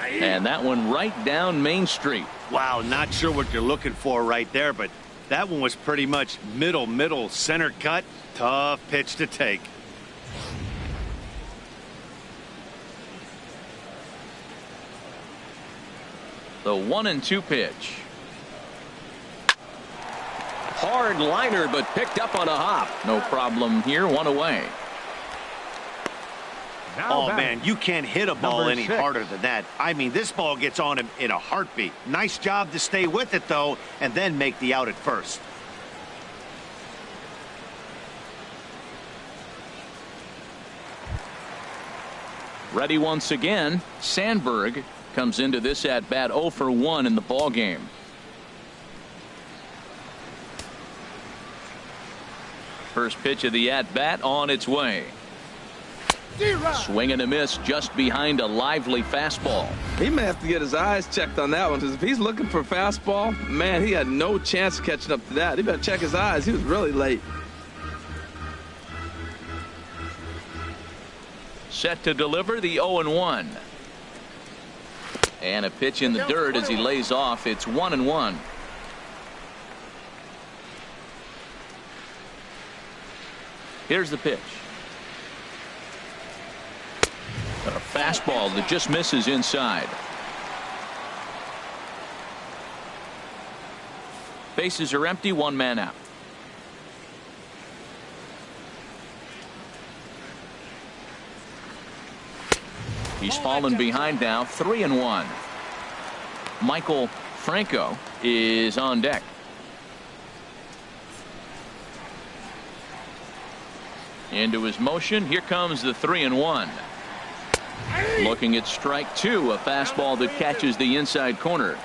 And that one right down Main Street. Wow, not sure what you're looking for right there, but that one was pretty much middle center cut. Tough pitch to take. The 1-2 pitch. Hard liner, but picked up on a hop. No problem here. 1 away. Oh, man, you can't hit a ball any harder than that. I mean, this ball gets on him in a heartbeat. Nice job to stay with it, though, and then make the out at first. Ready once again. Sandberg comes into this at bat 0 for 1 in the ball game. First pitch of the at bat on its way. Swing and a miss just behind a lively fastball. He may have to get his eyes checked on that one, because if he's looking for a fastball, man, he had no chance of catching up to that. He better check his eyes. He was really late. Set to deliver the 0-1. And a pitch in the dirt as he lays off. It's 1-1. Here's the pitch. A fastball that just misses inside. Bases are empty, one man out. He's fallen behind now, 3-1. Michael Franco is on deck. Into his motion. Here comes the 3-1. Looking at strike two, a fastball that catches the inside corner.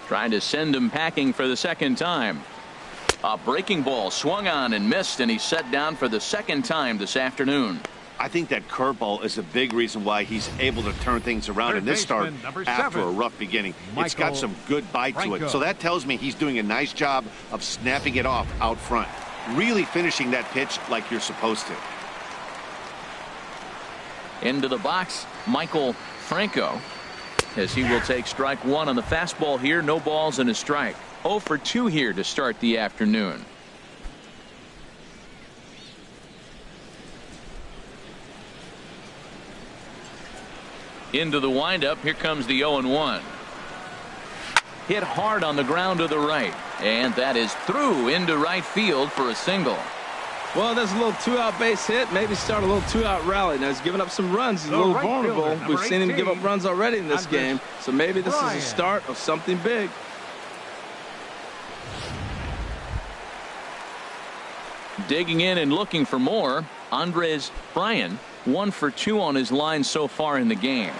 Trying to send him packing for the second time. A breaking ball swung on and missed, and he's set down for the second time this afternoon. I think that curveball is a big reason why he's able to turn things around in this start after a rough beginning. It's got some good bite to it, so that tells me he's doing a nice job of snapping it off out front. Really finishing that pitch like you're supposed to. Into the box, Michael Franco, as he will take strike one on the fastball here. No balls and a strike. 0 for 2 here to start the afternoon. Into the windup. Here comes the 0-1. Hit hard on the ground to the right, and that is through into right field for a single. Well, there's a little two-out base hit. Maybe start a little two-out rally. Now he's giving up some runs. He's a little vulnerable. We've seen him give up runs already in this game, so maybe this is a start of something big. Digging in and looking for more, Andres Bryan, 1 for 2 on his line so far in the game.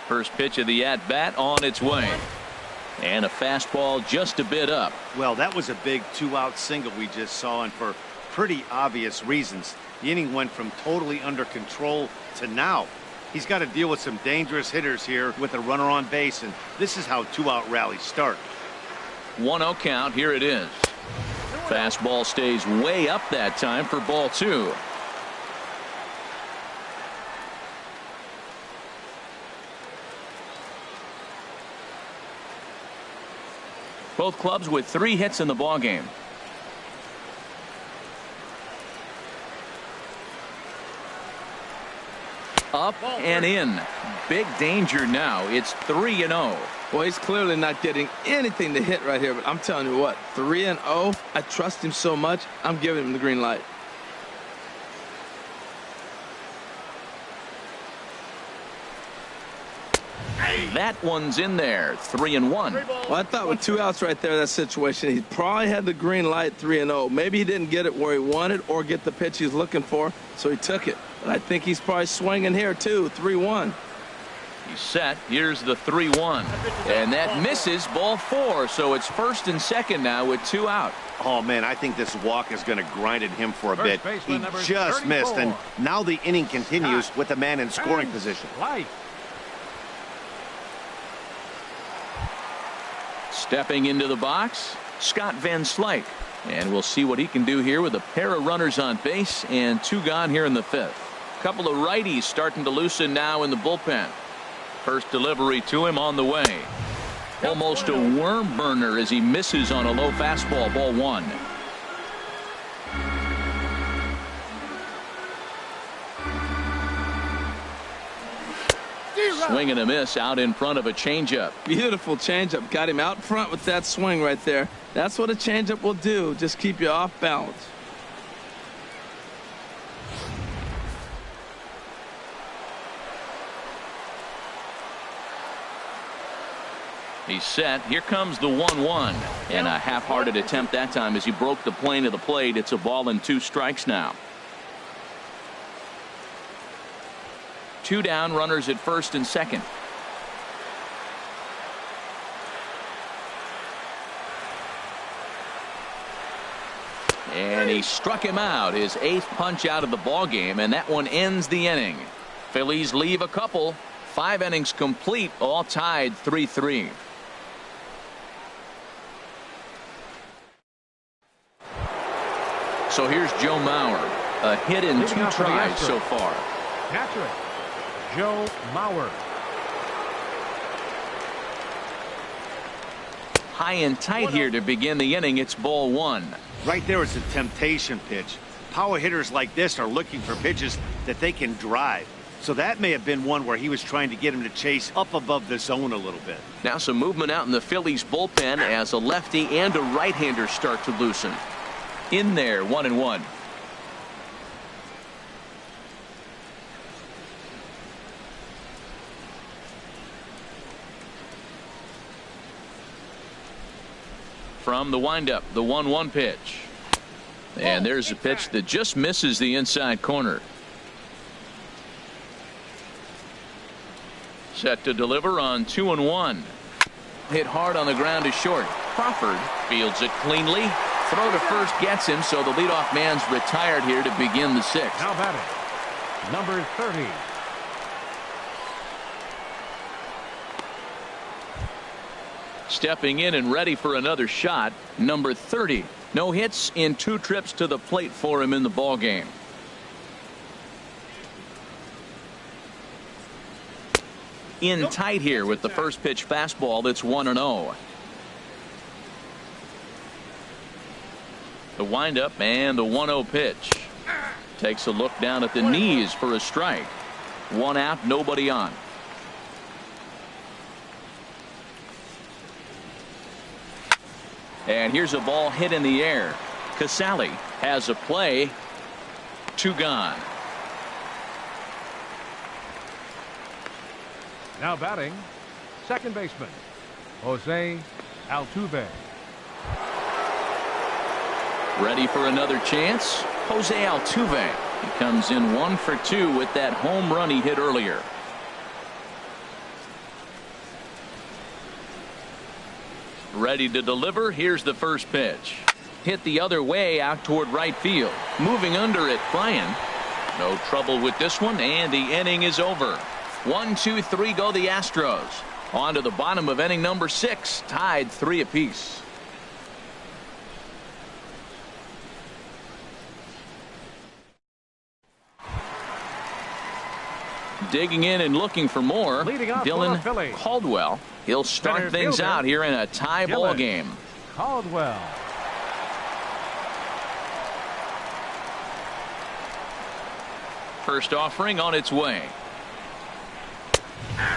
First pitch of the at-bat on its way. And a fastball just a bit up. Well, that was a big two-out single we just saw, and for pretty obvious reasons. The inning went from totally under control to now. He's got to deal with some dangerous hitters here with a runner on base, and this is how two-out rallies start. 1-0 count. Here it is. Fastball stays way up that time for ball 2. Both clubs with 3 hits in the ballgame. Up and in. Big danger now. It's 3-0. Well, he's clearly not getting anything to hit right here, but I'm telling you what, 3-0, I trust him so much, I'm giving him the green light. That one's in there. 3-1. Well, I thought with 2 outs right there, that situation, he probably had the green light. 3-0. Maybe he didn't get it where he wanted or get the pitch he's looking for, so he took it. But I think he's probably swinging here too. 3-1. He's set. Here's the 3-1, and that misses. Ball 4. So it's first and second now with 2 out. Oh man, I think this walk is going to grind at him for a bit. He just missed, and now the inning continues with a man in scoring position. Stepping into the box, Scott Van Slyke, and we'll see what he can do here with a pair of runners on base and 2 gone here in the 5th. Couple of righties starting to loosen now in the bullpen. First delivery to him on the way. Almost a worm burner as he misses on a low fastball. Ball 1. Swing and a miss out in front of a changeup. Beautiful changeup. Got him out front with that swing right there. That's what a changeup will do. Just keep you off balance. He's set. Here comes the 1-1. And a half-hearted attempt that time as he broke the plane of the plate. It's a ball and 2 strikes now. 2 down, runners at first and second. And he struck him out, his 8th punch out of the ball game, and that one ends the inning. Phillies leave a couple. 5 innings complete, all tied 3-3. So here's Joe Mauer, a hit in 2 tries so far. Catcher, Joe Mauer. High and tight here to begin the inning. It's ball 1. Right there is a temptation pitch. Power hitters like this are looking for pitches that they can drive. So that may have been one where he was trying to get him to chase up above the zone a little bit. Now some movement out in the Phillies bullpen as a lefty and a right-hander start to loosen. In there, 1-1. From the windup, the 1-1 pitch. And there's a pitch that just misses the inside corner. Set to deliver on 2-1. Hit hard on the ground to short. Crawford fields it cleanly. Throw to first gets him, so the leadoff man's retired here to begin the 6th. Now batting, number 30. Stepping in and ready for another shot, number 30. No hits in 2 trips to the plate for him in the ball game. In tight here with the first pitch fastball that's 1-0. The windup and the 1-0 pitch. Takes a look down at the knees for a strike. 1 out, nobody on. And here's a ball hit in the air. Casale has a play. 2 gone. Now batting, second baseman, Jose Altuve. Ready for another chance? Jose Altuve. He comes in 1 for 2 with that home run he hit earlier. Ready to deliver. Here's the first pitch. Hit the other way out toward right field. Moving under it, Bryan. No trouble with this one, and the inning is over. 1, 2, 3 go the Astros. On to the bottom of inning number 6, tied 3 apiece. Digging in and looking for more, Dylan Caldwell. He'll start things out here in a tie ball game. Caldwell. First offering on its way.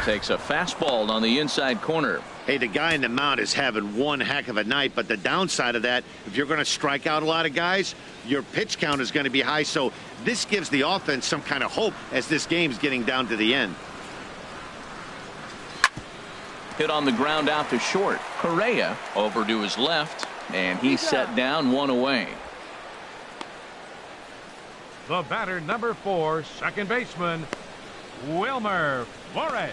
Takes a fastball on the inside corner. Hey, the guy in the mound is having one heck of a night, but the downside of that, if you're going to strike out a lot of guys, your pitch count is going to be high. So this gives the offense some kind of hope as this game's getting down to the end. Hit on the ground out to short. Correa over to his left, and he's set down 1 away. The batter, number 4, second baseman, Wilmer Flores.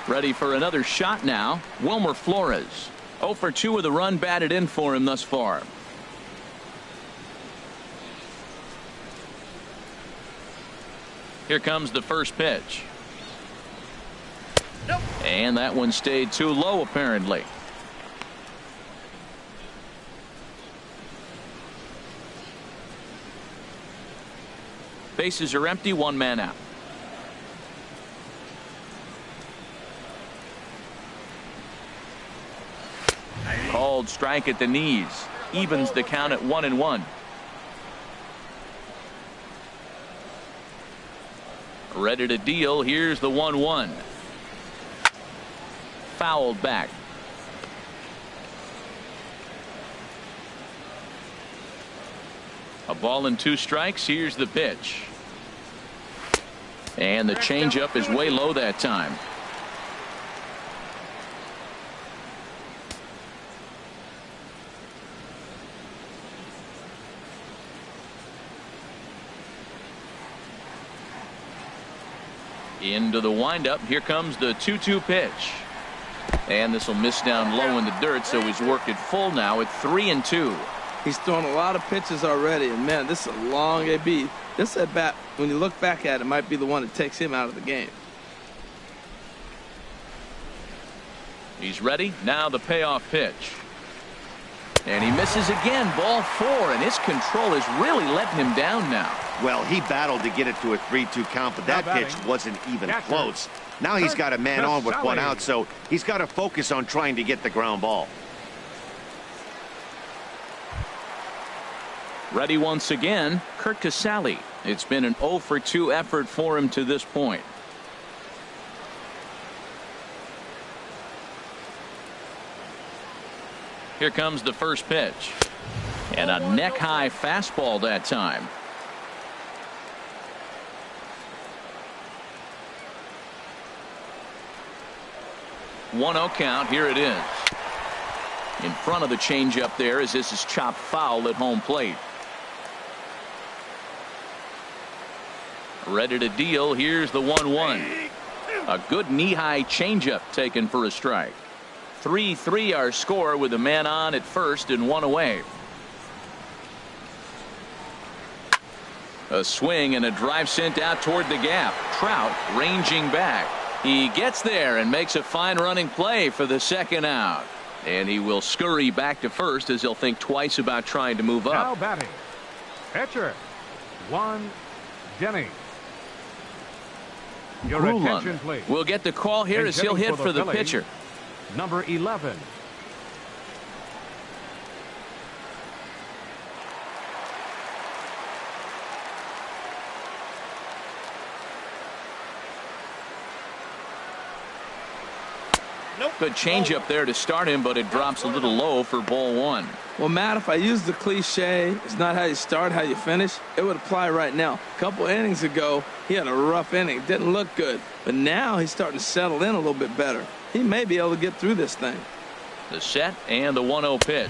Ready for another shot now. Wilmer Flores. 0 for 2 with a run batted in for him thus far. Here comes the first pitch. And that one stayed too low apparently. Bases are empty, 1 man out. Called strike at the knees. Evens the count at 1-1. Ready to deal. Here's the 1-1. Fouled back. A ball and 2 strikes. Here's the pitch. And the changeup is way low that time. Into the windup. Here comes the 2-2 pitch. And this will miss down low in the dirt, so he's worked it full now at 3-2. He's thrown a lot of pitches already, and man, this is a long AB. This at bat, when you look back at it, might be the one that takes him out of the game. He's ready. Now the payoff pitch. And he misses again. Ball 4, and his control is really letting him down now. Well, he battled to get it to a 3-2 count, but that pitch wasn't even close. Now he's got a man on with 1 out, so he's got to focus on trying to get the ground ball. Ready once again, Kurt Casale. It's been an 0-for-2 effort for him to this point. Here comes the first pitch. And a neck-high fastball that time. 1-0 count. Here it is. In front of the changeup there as this is chopped foul at home plate. Ready to deal. Here's the 1-1. A good knee-high changeup taken for a strike. 3-3 our score with a man on at first and 1 away. A swing and a drive sent out toward the gap. Trout ranging back. He gets there and makes a fine running play for the second out. And he will scurry back to first as he'll think twice about trying to move up. Now batting, pitcher, Denny. Your attention, please. Will get the call here as he'll hit for the pitcher. Number 11. Good changeup there to start him, but it drops a little low for ball 1. Well, Matt, if I use the cliche, it's not how you start, how you finish, it would apply right now. A couple innings ago, he had a rough inning. Didn't look good. But now he's starting to settle in a little bit better. He may be able to get through this thing. The set and the 1-0 pitch.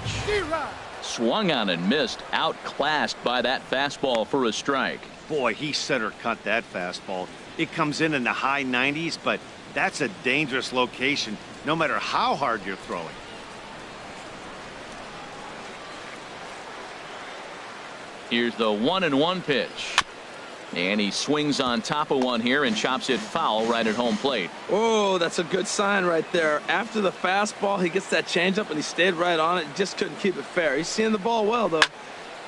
Swung on and missed. Outclassed by that fastball for a strike. Boy, he center cut that fastball. It comes in the high 90s, but that's a dangerous location no matter how hard you're throwing. Here's the 1-1 pitch. And he swings on top of one here and chops it foul right at home plate. Oh, that's a good sign right there. After the fastball, he gets that changeup and he stayed right on it. Just couldn't keep it fair. He's seeing the ball well, though.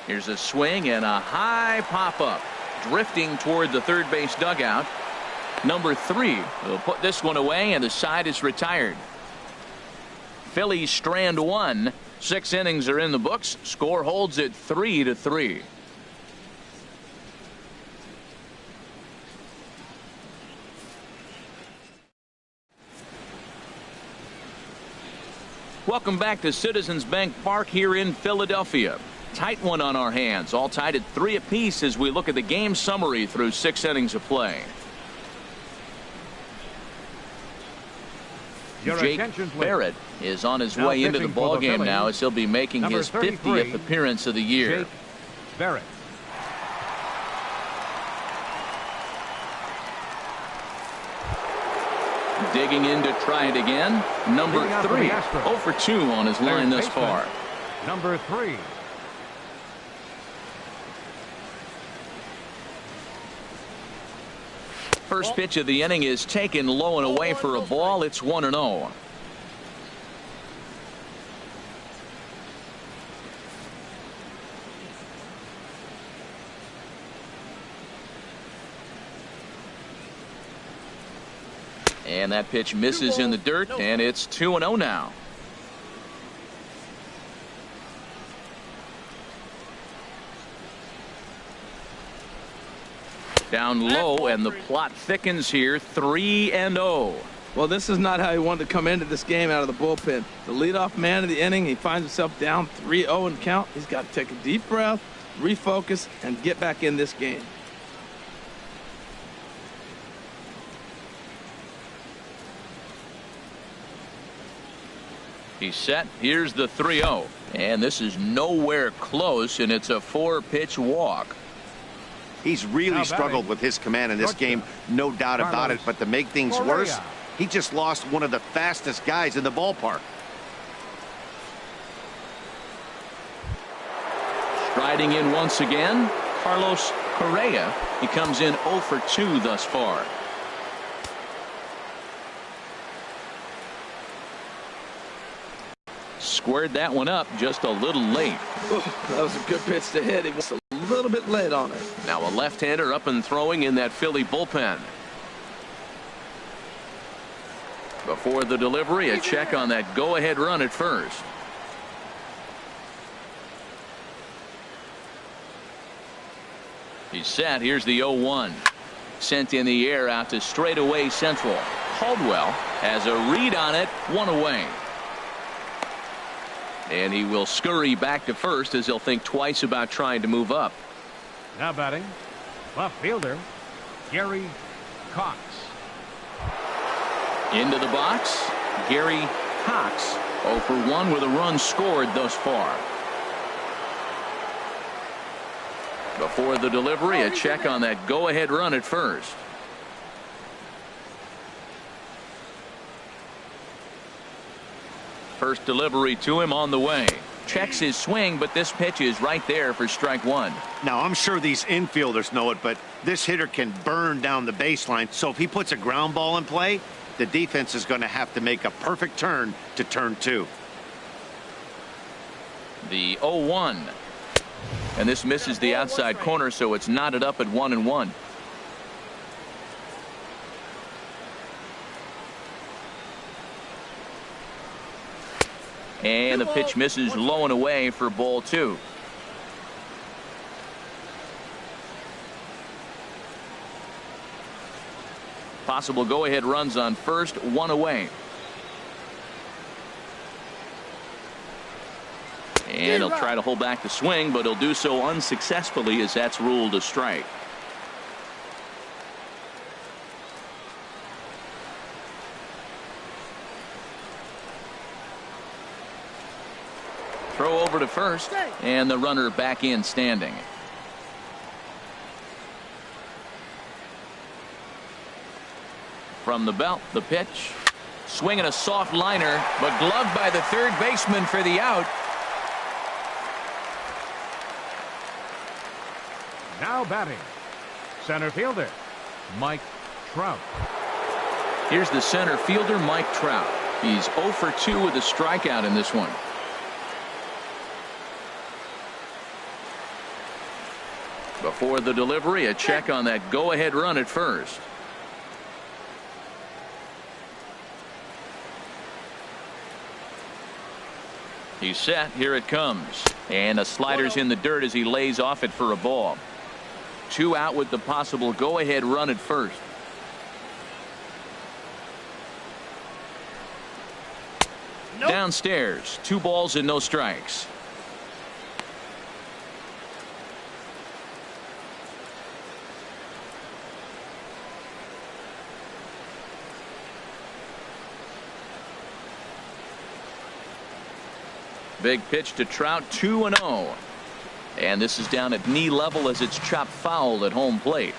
Here's a swing and a high pop-up. Drifting toward the third base dugout. Number 3 will put this one away, and the side is retired. Phillies strand 1. 6 innings are in the books. Score holds at 3-3. Welcome back to Citizens Bank Park here in Philadelphia. Tight one on our hands. All tied at 3 apiece as we look at the game summary through 6 innings of play. Jake Barrett is on his way into the ball game now as he'll be making his 50th appearance of the year. Jake Barrett. Digging in to try it again. Number 3. 0-for-2 on his line thus far. Number 3. First pitch of the inning is taken low and away for a ball. It's 1-0. And that pitch misses in the dirt, and it's 2-0 now. Down low, and the plot thickens here. 3-0. Well, this is not how he wanted to come into this game out of the bullpen. The leadoff man of the inning, he finds himself down 3-0 in count. He's got to take a deep breath, refocus, and get back in this game. He's set. Here's the 3-0. And this is nowhere close, and it's a 4-pitch walk. He's really struggled with his command in this game, no doubt about it. But to make things worse, He just lost one of the fastest guys in the ballpark. Striding in once again, Carlos Correa. He comes in 0 for 2 thus far. Squared that one up just a little late. Oh, that was a good pitch to hit. He was a little bit late on it. Now a left-hander up and throwing in that Philly bullpen. Before the delivery, a check on that go-ahead run at first. He's set. Here's the 0-1. Sent in the air out to straightaway central. Caldwell has a read on it. 1 away. And he will scurry back to first as he'll think twice about trying to move up. Now batting, left fielder, Gary Cox. Into the box, Gary Cox. 0 for 1 with a run scored thus far. Before the delivery, a check on that go-ahead run at first. First delivery to him on the way. Checks his swing, but this pitch is right there for strike 1. Now, I'm sure these infielders know it, but this hitter can burn down the baseline. So if he puts a ground ball in play, the defense is going to have to make a perfect turn to turn 2. The 0-1. And this misses the outside corner, so it's knotted up at 1-1. And the pitch misses low and away for ball 2. Possible go-ahead runs on first, 1 away. And he'll try to hold back the swing, but he'll do so unsuccessfully as that's ruled a strike. Throw over to first, and the runner back in standing. From the belt, the pitch. Swinging a soft liner, but gloved by the third baseman for the out. Now batting, center fielder, Mike Trout. Here's the center fielder, Mike Trout. He's 0 for 2 with a strikeout in this one. Before the delivery, a check on that go-ahead run at first. He's set. Here it comes. And a slider's in the dirt as he lays off it for a ball. 2 out with the possible go-ahead run at first. Nope. Downstairs, 2 balls and no strikes. Big pitch to Trout, 2-0. And this is down at knee level as it's chopped foul at home plate.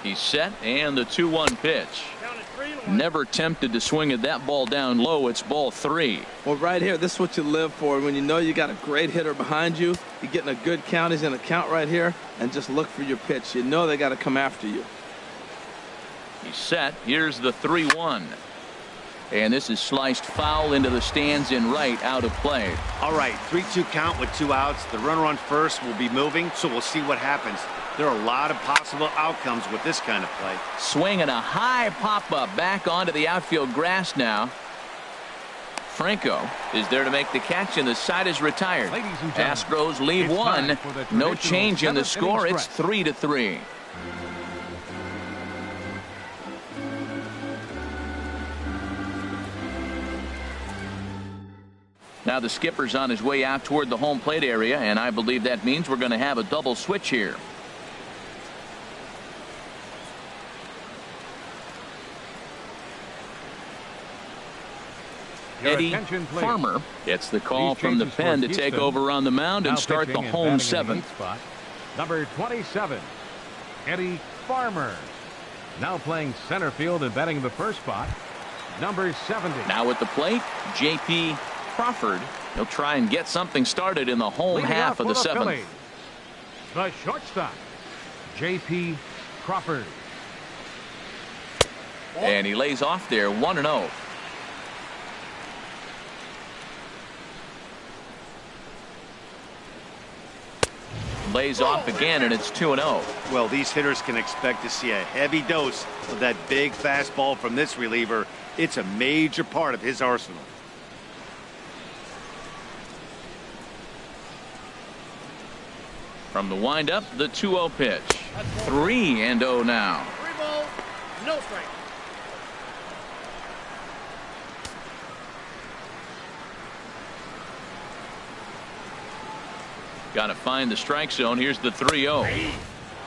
He's set, and the 2-1 pitch. Never tempted to swing at that ball down low. It's ball 3. Well, right here, this is what you live for. When you know you got a great hitter behind you, you're getting a good count. He's in a count right here, and just look for your pitch. You know they got to come after you. He's set. Here's the 3-1. And this is sliced foul into the stands in right, out of play. All right, 3-2 count with 2 outs. The runner on first will be moving, so we'll see what happens. There are a lot of possible outcomes with this kind of play. Swinging a high pop-up back onto the outfield grass now. Franco is there to make the catch, and the side is retired. Astros leave 1. No change in the score. It's 3-3. Now the skipper's on his way out toward the home plate area, and I believe that means we're going to have a double switch here. Eddie Farmer gets the call from the pen to take over on the mound and start the home 7th. Number 27, Eddie Farmer. Now playing center field and batting the first spot, number 70. Now at the plate, J.P. Crawford. He'll try and get something started in the home Leading half off of the for seventh. Phillies, the shortstop, J.P. Crawford. And he lays off there 1-0. Lays off again, and it's 2-0. Well, these hitters can expect to see a heavy dose of that big fastball from this reliever. It's a major part of his arsenal. From the windup, the 2-0 pitch. 3-0 now. 3 balls, no strike. Got to find the strike zone. Here's the 3-0.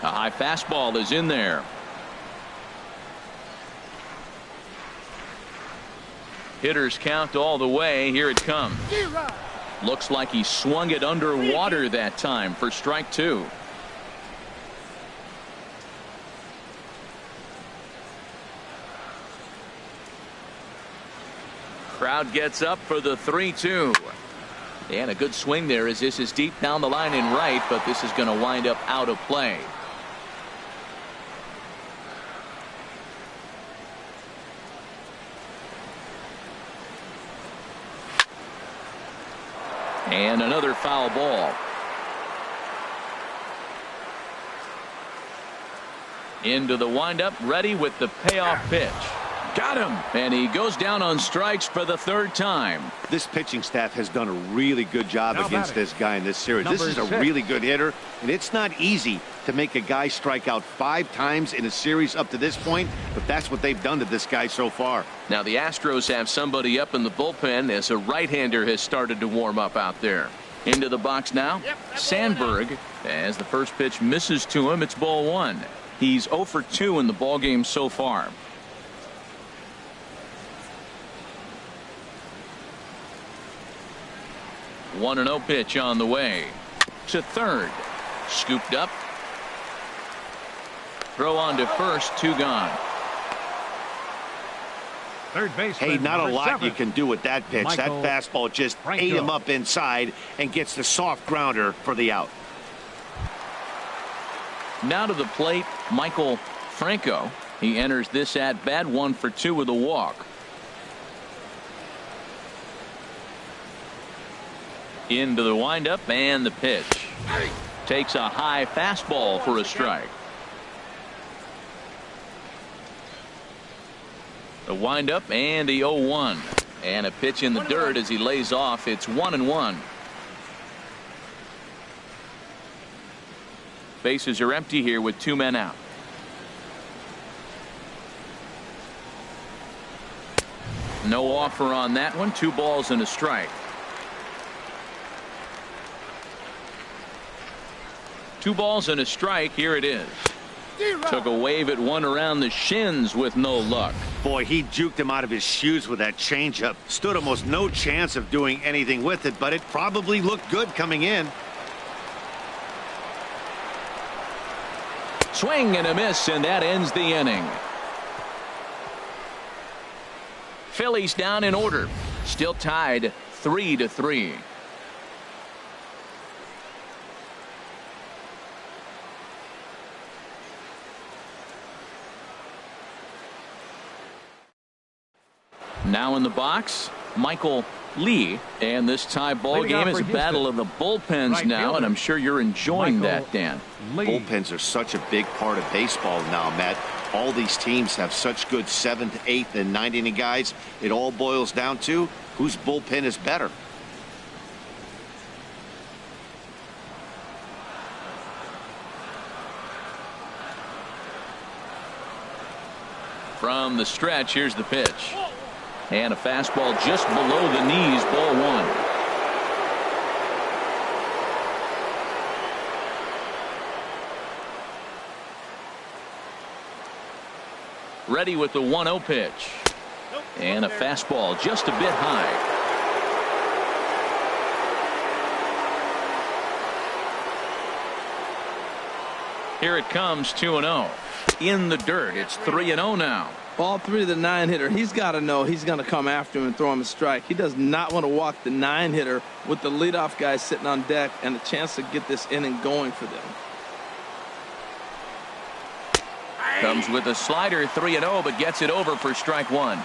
A high fastball is in there. Hitters count all the way. Here it comes. Looks like he swung it underwater that time for strike 2. Crowd gets up for the 3-2. And a good swing there as this is deep down the line in right, but this is going to wind up out of play. And another foul ball. Into the windup, ready with the payoff pitch. Got him, and he goes down on strikes for the 3rd time. This pitching staff has done a really good job against this guy in this series. This is a really good hitter, and it's not easy to make a guy strike out 5 times in a series up to this point, but that's what they've done to this guy so far. Now the Astros have somebody up in the bullpen as a right-hander has started to warm up out there. Into the box now, Sandberg, as the first pitch misses to him. It's ball 1. He's 0 for 2 in the ballgame so far. One 1-0 pitch on the way to third. Scooped up. Throw on to first. 2 gone. Third baseman, Hey, not a lot 7. you can do with that pitch. That fastball just ate him up inside and gets the soft grounder for the out. Now to the plate, Michael Franco. He enters this at bat 1 for 2 with a walk. Into the windup and the pitch. Takes a high fastball for a strike. The windup and the 0-1. And a pitch in the dirt as he lays off. It's 1-1. Bases are empty here with 2 men out. No offer on that one. 2 balls and a strike. 2 balls and a strike. Here it is. Took a wave at one around the shins with no luck. Boy, he juked him out of his shoes with that changeup. Stood almost no chance of doing anything with it, but it probably looked good coming in. Swing and a miss, and that ends the inning. Phillies down in order. Still tied 3-3. Now in the box, Michael Lee, and this tie ball game is a battle of the bullpens now, and I'm sure you're enjoying that, Dan. Bullpens are such a big part of baseball now, Matt. All these teams have such good 7th, 8th, and 9th inning guys. It all boils down to whose bullpen is better. From the stretch, here's the pitch. And a fastball just below the knees, ball 1. Ready with the 1-0 pitch. And a fastball just a bit high. Here it comes, 2-0. In the dirt, it's 3-0 now. Ball 3 to the 9-hitter. He's got to know he's going to come after him and throw him a strike. He does not want to walk the 9-hitter with the leadoff guy sitting on deck and a chance to get this inning going for them. Comes with a slider, 3-0, but gets it over for strike one.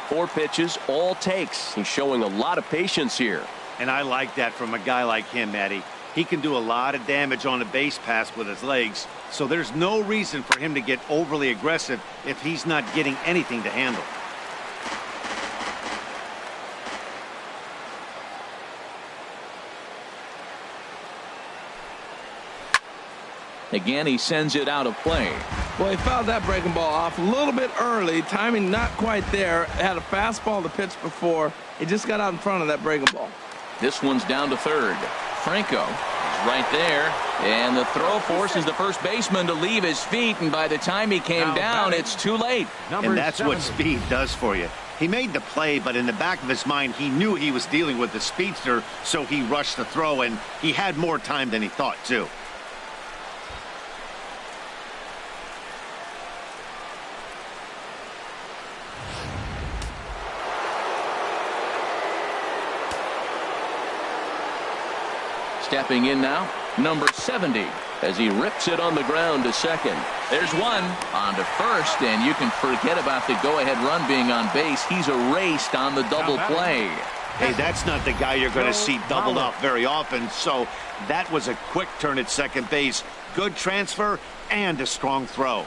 4 pitches, all takes. He's showing a lot of patience here. And I like that from a guy like him, Eddie. He can do a lot of damage on a base pass with his legs, so there's no reason for him to get overly aggressive if he's not getting anything to handle. Again, he sends it out of play. Well, he fouled that breaking ball off a little bit early. Timing not quite there. Had a fastball to pitch before. He just got out in front of that breaking ball. This one's down to third. Franco is right there, and the throw forces the first baseman to leave his feet, and by the time he came down, it's too late. And that's what speed does for you. He made the play, but in the back of his mind, he knew he was dealing with the speedster, so he rushed the throw, and he had more time than he thought, too. Stepping in now, number 70, as he rips it on the ground to second. There's one on to first, and you can forget about the go-ahead run being on base. He's erased on the double play. Hey, that's not the guy you're going to see doubled off very often, so that was a quick turn at second base. Good transfer and a strong throw.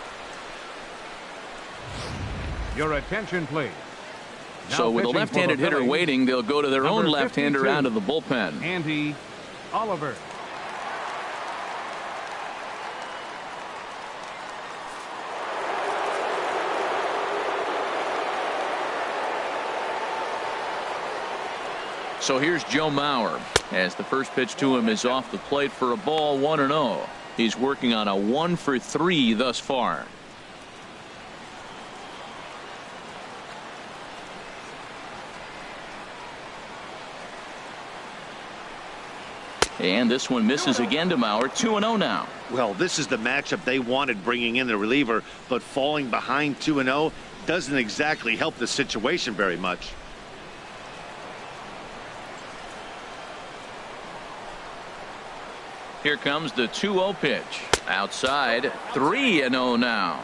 Your attention, please. So with a left-handed hitter waiting, they'll go to their own left-hander out of the bullpen. Andy Oliver. So here's Joe Mauer as the first pitch to him is off the plate for a ball, 1-0. He's working on a 1-for-3 thus far. And this one misses again to Mauer. 2-0 now. Well, this is the matchup they wanted, bringing in the reliever, but falling behind 2-0 doesn't exactly help the situation very much. Here comes the 2-0 pitch. Outside, 3-0 now.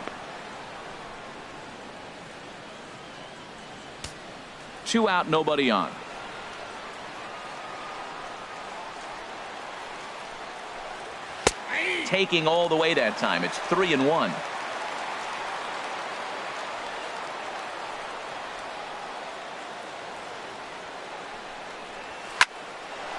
2 out, nobody on. Taking all the way that time. It's 3-1.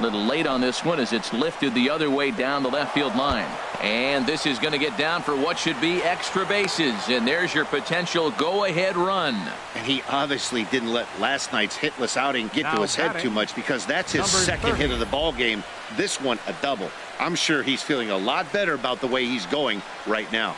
Little late on this one as it's lifted the other way down the left field line. And this is going to get down for what should be extra bases. And there's your potential go-ahead run. And he obviously didn't let last night's hitless outing get to his head too much, because that's his second hit of the ball game. This one a double. I'm sure he's feeling a lot better about the way he's going right now.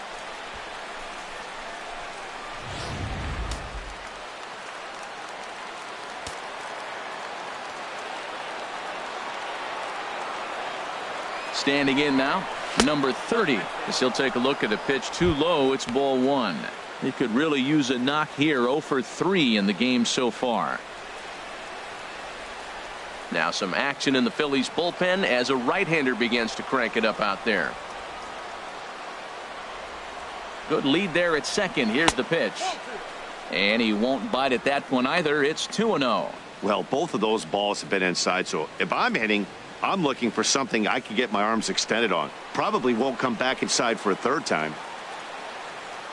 Standing in now, number 30. As he'll take a look at a pitch too low. It's ball 1. He could really use a knock here. 0-for-3 in the game so far. Now some action in the Phillies bullpen as a right-hander begins to crank it up out there. Good lead there at second. Here's the pitch. And he won't bite at that one either. It's 2-0. Well, both of those balls have been inside, so if I'm hitting, I'm looking for something I can get my arms extended on. Probably won't come back inside for a third time.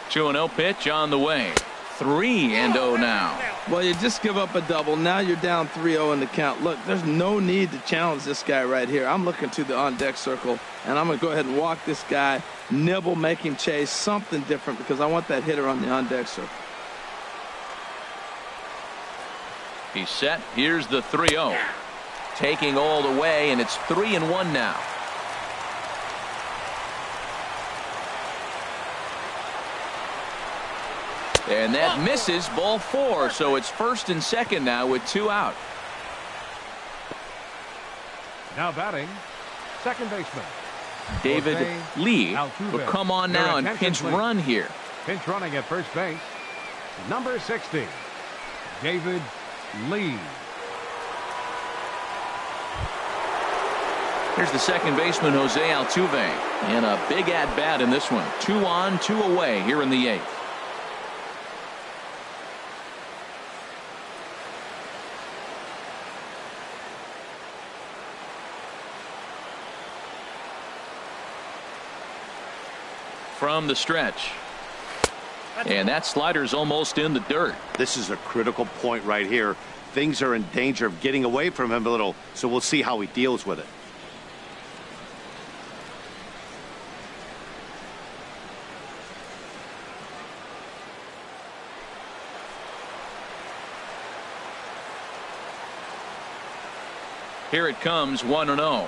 2-0 pitch on the way. 3-0 now. Well, you just give up a double. Now you're down 3-0 in the count. Look, there's no need to challenge this guy right here. I'm looking to the on-deck circle, and I'm going to go ahead and walk this guy, nibble, make him chase, something different, because I want that hitter on the on-deck circle. He's set. Here's the 3-0. Taking all the way, and it's 3-1 now. And that misses, ball 4, so it's first and second now with 2 out. Now batting, second baseman David Lee will come on now and pinch run here. Pinch running at first base, number 60, David Lee. Here's the second baseman, Jose Altuve, in a big at-bat in this one. 2 on, 2 away here in the 8th. From the stretch. And that slider's almost in the dirt. This is a critical point right here. Things are in danger of getting away from him a little, so we'll see how he deals with it. Here it comes, 1-0.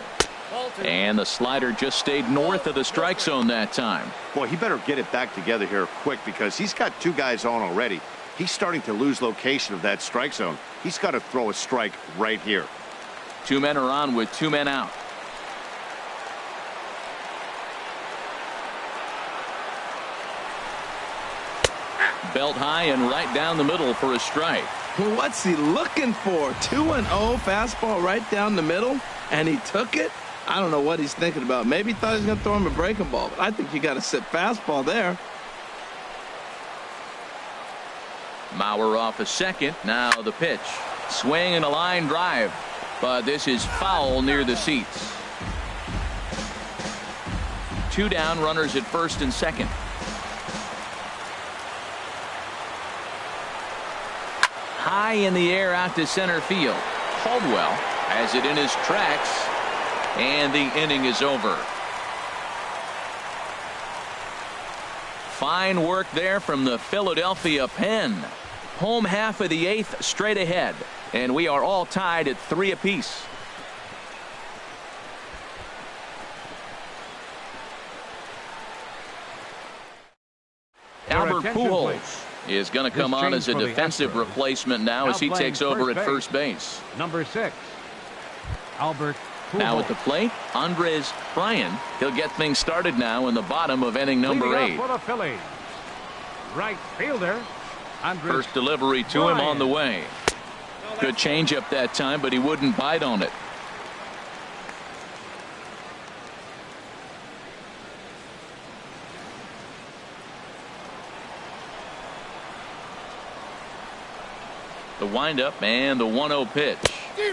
And the slider just stayed north of the strike zone that time. Boy, he better get it back together here quick because he's got 2 guys on already. He's starting to lose location of that strike zone. He's got to throw a strike right here. 2 men are on with 2 men out. Belt high and right down the middle for a strike. What's he looking for? 2-0 fastball right down the middle, and he took it. I don't know what he's thinking about. Maybe he thought he was going to throw him a breaking ball, but I think you got to sit fastball there. Mauer off a second. Now the pitch. Swing and a line drive. But this is foul near the seats. 2 down, runners at first and second. High in the air out to center field. Caldwell has it in his tracks. And the inning is over. Fine work there from the Philadelphia pen. Home half of the 8th straight ahead. And we are all tied at 3 apiece. Albert Pujols is going to come on as a defensive replacement now as he takes over at first base. Number 6, Albert Pujols. Now at the plate, Andres Bryan. He'll get things started now in the bottom of inning number 8. For the Phillies, right fielder, Andres First delivery to him on the way. Good changeup that time, but he wouldn't bite on it. The windup and the 1-0 pitch.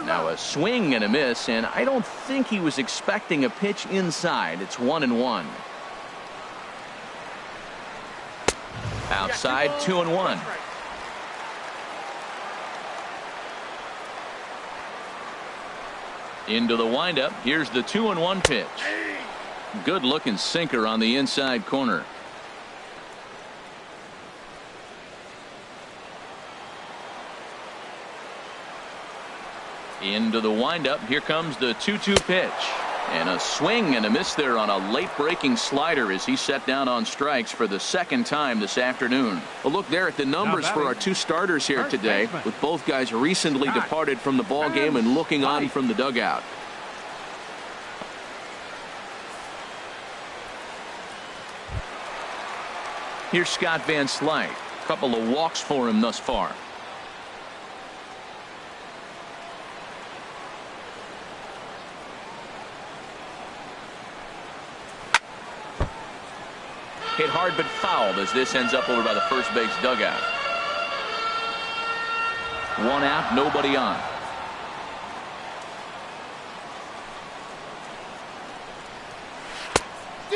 Now a swing and a miss, and I don't think he was expecting a pitch inside. It's 1-1. Outside, 2-1. Into the windup. Here's the 2-1 pitch. Good looking sinker on the inside corner. Into the windup. Here comes the 2-2 pitch. And a swing and a miss there on a late breaking slider as he set down on strikes for the second time this afternoon. A look there at the numbers for our 2 starters here today, with both guys recently departed from the ball game and looking on from the dugout. Here's Scott Van Slyke. A couple of walks for him thus far. Hit hard but fouled as this ends up over by the first base dugout. 1 out, nobody on.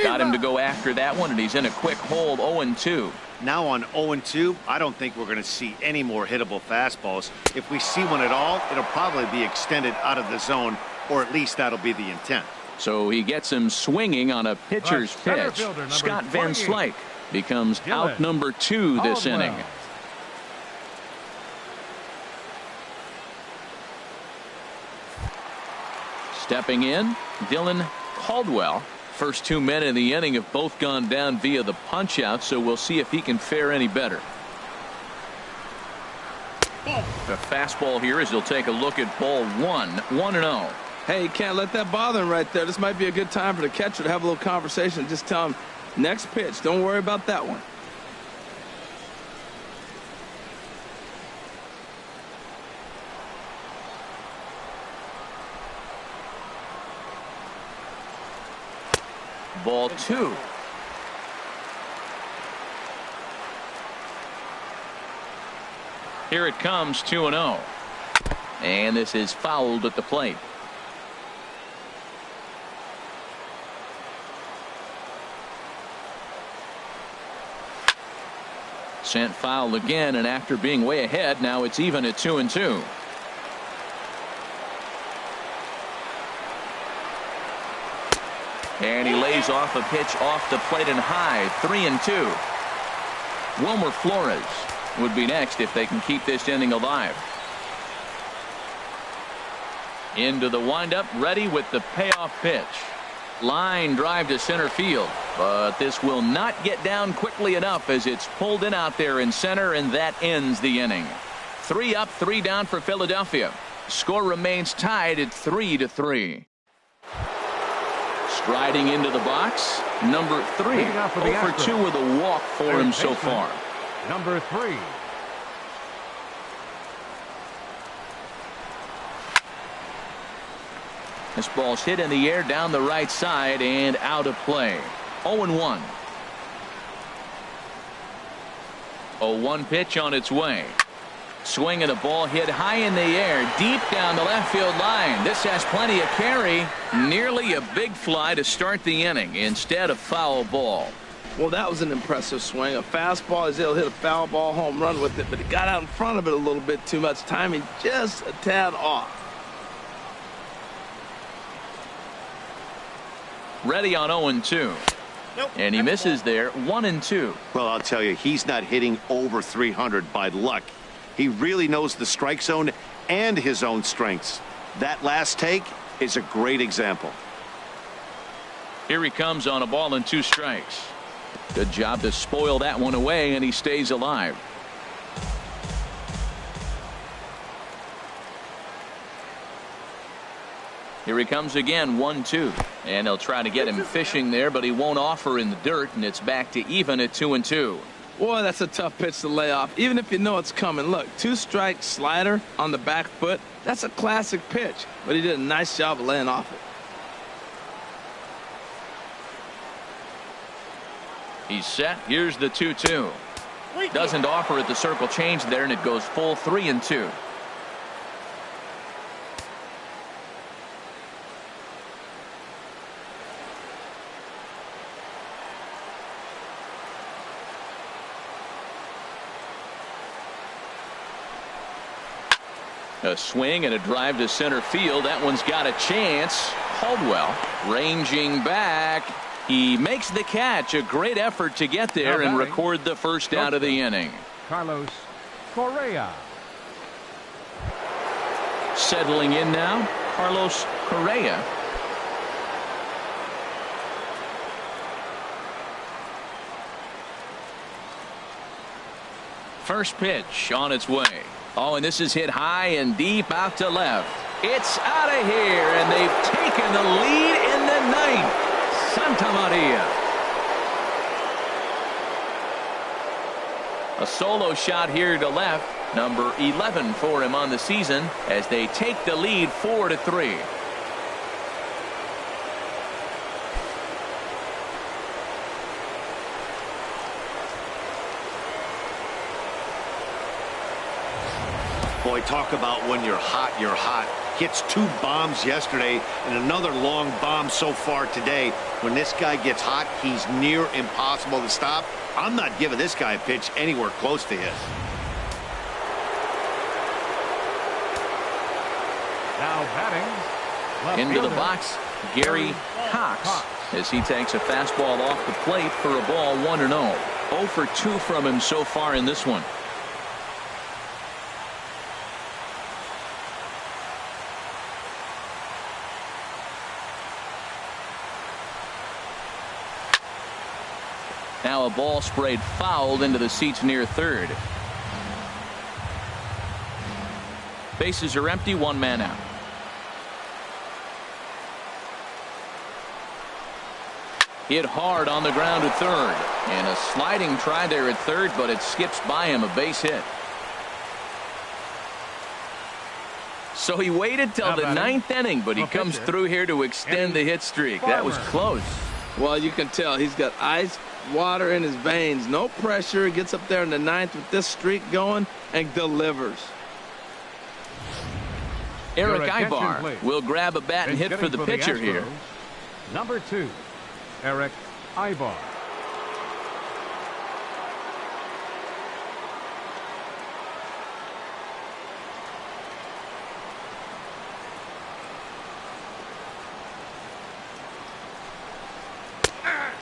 Got him to go after that one, and he's in a quick hold. 0-2. Now on 0-2, I don't think we're going to see any more hittable fastballs. If we see one at all, it'll probably be extended out of the zone, or at least that'll be the intent. So he gets him swinging on a pitcher's pitch. Scott Van Slyke becomes out number 2 this inning. Stepping in, Dylan Caldwell. First 2 men in the inning have both gone down via the punch out, so we'll see if he can fare any better. The fastball here as he'll take a look at ball 1. 1-0. Hey, you can't let that bother him right there. This might be a good time for the catcher to have a little conversation. Just tell him, next pitch. Don't worry about that one. Ball 2. Here it comes, 2-0. And this is fouled at the plate. Sent foul again, and after being way ahead, now it's even at 2-2. And he lays off a pitch off the plate and high. 3-2. Wilmer Flores would be next if they can keep this inning alive. Into the windup, ready with the payoff pitch. Line drive to center field, but this will not get down quickly enough as it's pulled in out there in center, and that ends the inning. 3 up, 3 down for Philadelphia. Score remains tied at 3-3. Striding into the box, number 3. 0 for 2 with a walk for him so far. Number 3. This ball's hit in the air down the right side and out of play. 0-1. 0-1 pitch on its way. Swing and a ball hit high in the air, deep down the left field line. This has plenty of carry. Nearly a big fly to start the inning instead of foul ball. Well, that was an impressive swing. A fastball, he'll hit a foul ball home run with it, but he got out in front of it a little bit too much. Timing just a tad off. Ready on 0-2. Nope, and he misses there. 1-2. Well, I'll tell you, he's not hitting over 300 by luck. He really knows the strike zone and his own strengths. That last take is a great example. Here he comes on a ball and 2 strikes. Good job to spoil that one away, and he stays alive. Here he comes again, 1-2. And they'll try to get him fishing there, but he won't offer in the dirt, and it's back to even at 2-2. Boy, that's a tough pitch to lay off, even if you know it's coming. Look, 2-strike slider on the back foot. That's a classic pitch, but he did a nice job of laying off it. He's set. Here's the 2-2. Doesn't offer at the circle change there, and it goes full 3-2. A swing and a drive to center field. That one's got a chance. Caldwell ranging back. He makes the catch. A great effort to get there and record the first out of the inning. Carlos Correa. Settling in now, Carlos Correa. First pitch on its way. Oh, and this is hit high and deep out to left. It's out of here, and they've taken the lead in the ninth. Santa Maria. A solo shot here to left. Number 11 for him on the season as they take the lead 4-3. Boy, talk about when you're hot, you're hot. Hits 2 bombs yesterday and another long bomb so far today. When this guy gets hot, he's near impossible to stop. I'm not giving this guy a pitch anywhere close to his. Now batting. Left Into the fielder, box, Gary Cox, as he takes a fastball off the plate for a ball 1-0. 0 for 2 from him so far in this one. Now a ball sprayed fouled into the seats near third. Bases are empty, 1 man out. Hit hard on the ground to third. And a sliding try there at third, but it skips by him, a base hit. So he waited till the ninth inning, but he comes through here to extend the hit streak. That was close. Well, you can tell he's got ice water in his veins. No pressure. He gets up there in the ninth with this streak going and delivers. Eric Ibar will grab a bat and hit for the pitcher here. Number 2, Eric Ibar.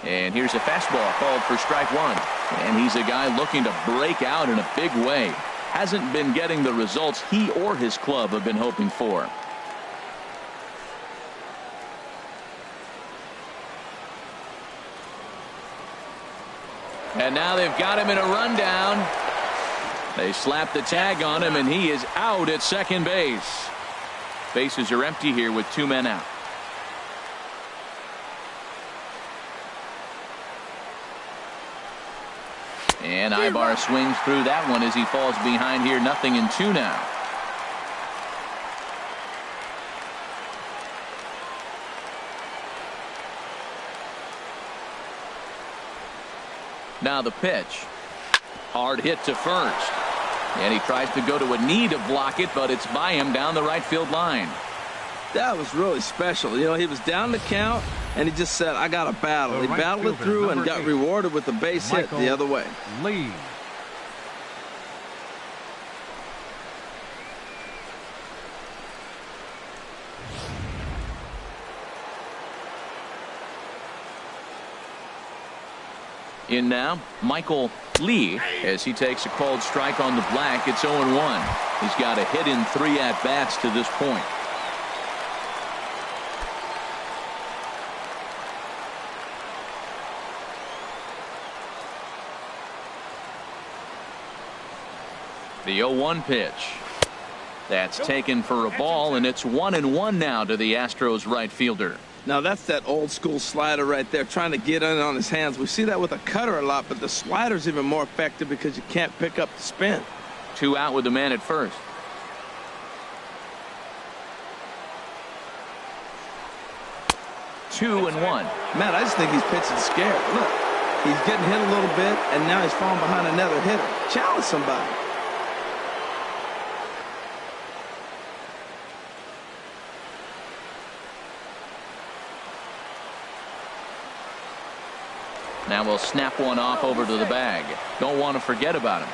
And here's a fastball called for strike one. And he's a guy looking to break out in a big way. Hasn't been getting the results he or his club have been hoping for. And now they've got him in a rundown. They slap the tag on him, and he is out at second base. Bases are empty here with 2 men out. And Ibar swings through that one as he falls behind here. 0-2 now. Now the pitch. Hard hit to first. And he tries to go to a knee to block it, but it's by him down the right field line. That was really special. You know, he was down the count, and he just said, I got to battle. He battled it through and got rewarded with a base hit the other way. Lee. In now, Michael Lee, as he takes a called strike on the black. It's 0-1. He's got a hit in 3 at-bats to this point. The 0-1 pitch. That's taken for a ball, and it's 1-1 now to the Astros right fielder. Now that's that old school slider right there, trying to get in on his hands. We see that with a cutter a lot, but the slider's even more effective because you can't pick up the spin. 2 out with the man at first. Two and one. Matt, I just think he's pitching scared. Look, he's getting hit a little bit, and now he's falling behind another hitter. Challenge somebody. Now we'll snap one off over to the bag. Don't want to forget about him.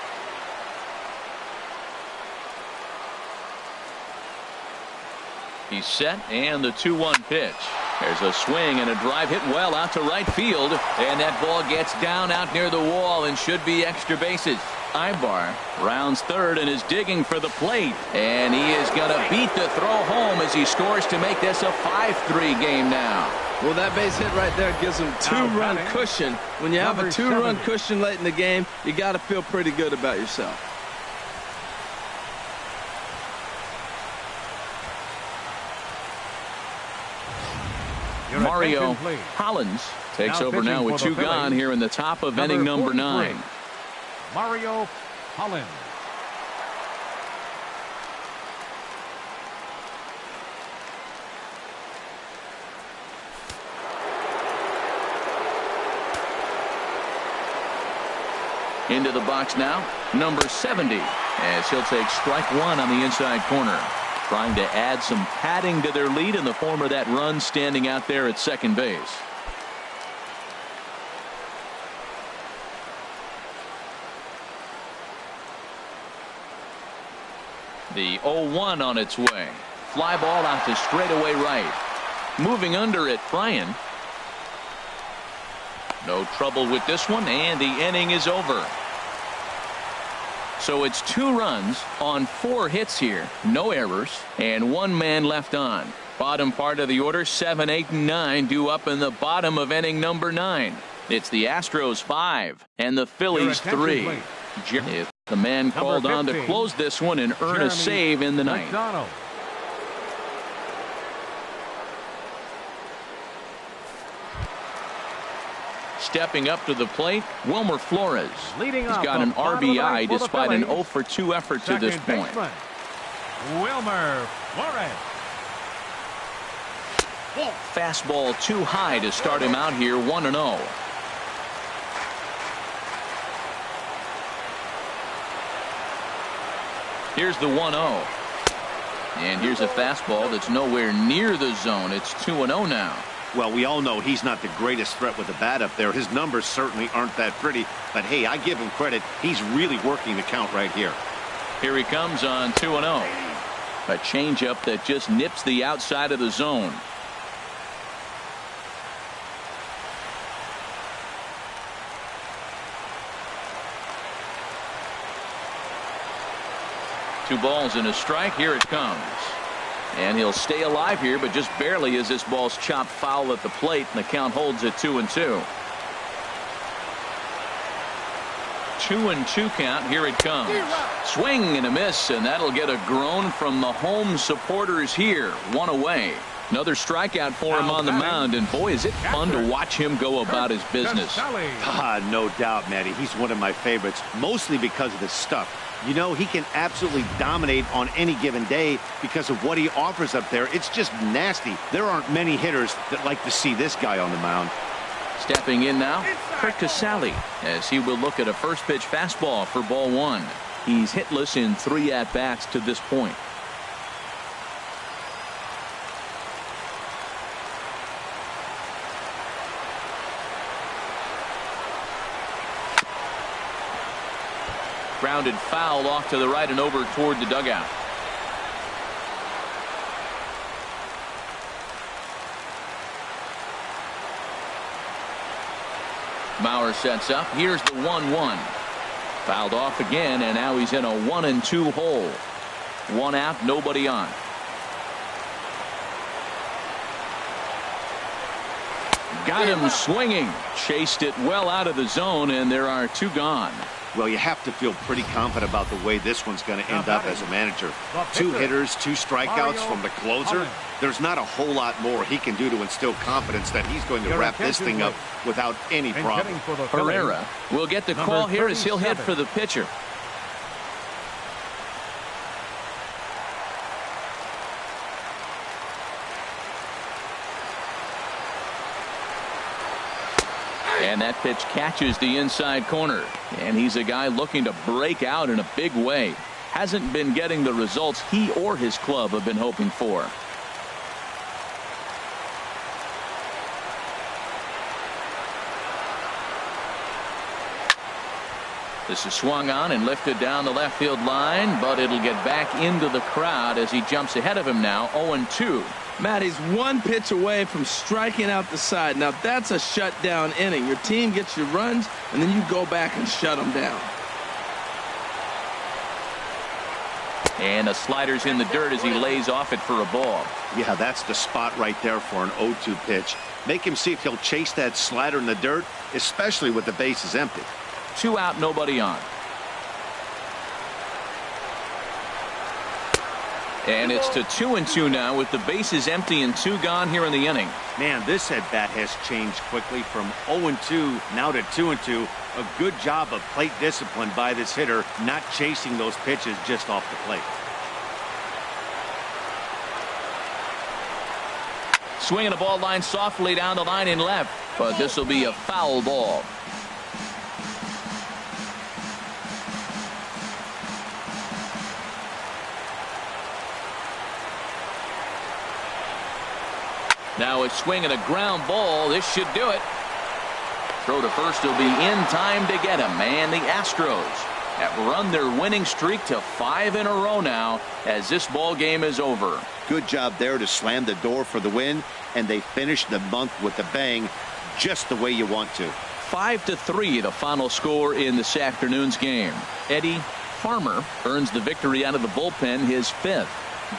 He's set, and the 2-1 pitch. There's a swing and a drive hit well out to right field, and that ball gets down out near the wall and should be extra bases. Ibar rounds third and is digging for the plate, and he is going to beat the throw home as he scores to make this a 5-3 game now. Well, that base hit right there gives him 2-run cushion. When you have a 2-run cushion late in the game, you got to feel pretty good about yourself. Mario Hollins takes over now with 2 gone here in the top of inning number 9. Mario Hollins. Into the box now, number 70, as he'll take strike one on the inside corner. Trying to add some padding to their lead in the form of that run standing out there at second base. The 0-1 on its way. Fly ball out to straightaway right. Moving under it, Bryan. No trouble with this one, and the inning is over. So it's 2 runs on 4 hits here, no errors, and 1 man left on. Bottom part of the order, 7, 8, and 9 due up in the bottom of inning number 9. It's the Astros 5 and the Phillies 3. The man called on to close this one and earn a save in the ninth. stepping up to the plate, Wilmer Flores. Leading He's off got the an bottom of the RBI ninth for the despite an Phillies. 0-for-2 effort to this Second point. baseman, Wilmer Flores. Fastball too high to start him out here, 1-0. Here's the 1-0. And here's a fastball that's nowhere near the zone. It's 2-0 now. Well, we all know he's not the greatest threat with the bat up there. His numbers certainly aren't that pretty. But, hey, I give him credit. He's really working the count right here. Here he comes on 2-0. A changeup that just nips the outside of the zone. Two balls and a strike. Here it comes. And he'll stay alive here, but just barely as this ball's chopped foul at the plate, and the count holds at 2-2. 2-2 count. Here it comes. Swing and a miss, and that'll get a groan from the home supporters here. One away. Another strikeout for him on the mound, and boy, is it fun to watch him go about his business. No doubt, Matty. He's one of my favorites, mostly because of his stuff. You know, he can absolutely dominate on any given day because of what he offers up there. It's just nasty. There aren't many hitters that like to see this guy on the mound. Stepping in now, Kurt Casale, as he will look at a first pitch fastball for ball one. He's hitless in 3 at-bats to this point. Grounded foul off to the right and over toward the dugout. Mauer sets up. Here's the 1-1. Fouled off again, and now he's in a 1-2 hole. One out, nobody on. Got him swinging. Chased it well out of the zone, and there are 2 gone. Well, you have to feel pretty confident about the way this one's going to end up as a manager. 2 hitters, 2 strikeouts from the closer. There's not a whole lot more he can do to instill confidence that he's going to wrap this thing up without any problem. Herrera will get the call here as he'll head for the pitcher. And that pitch catches the inside corner. And he's a guy looking to break out in a big way. Hasn't been getting the results he or his club have been hoping for. This is swung on and lifted down the left field line, but it'll get back into the crowd as he jumps ahead of him now, 0-2. Matt, he's 1 pitch away from striking out the side. Now that's a shutdown inning. Your team gets your runs, and then you go back and shut them down. And the slider's in the dirt as he lays off it for a ball. Yeah, that's the spot right there for an 0-2 pitch. Make him see if he'll chase that slider in the dirt, especially with the bases empty. 2 out, nobody on. And it's to 2-2 now with the bases empty and 2 gone here in the inning. Man, this at bat has changed quickly from 0-2 now to 2-2. A good job of plate discipline by this hitter, not chasing those pitches just off the plate. Swinging a ball line softly down the line in left, but this will be a foul ball. Now a swing and a ground ball. This should do it. Throw to first will be in time to get him. And the Astros have run their winning streak to 5 in a row now as this ball game is over. Good job there to slam the door for the win, and they finished the month with a bang, just the way you want to. 5-3 the final score in this afternoon's game. Eddie Farmer earns the victory out of the bullpen, his 5th.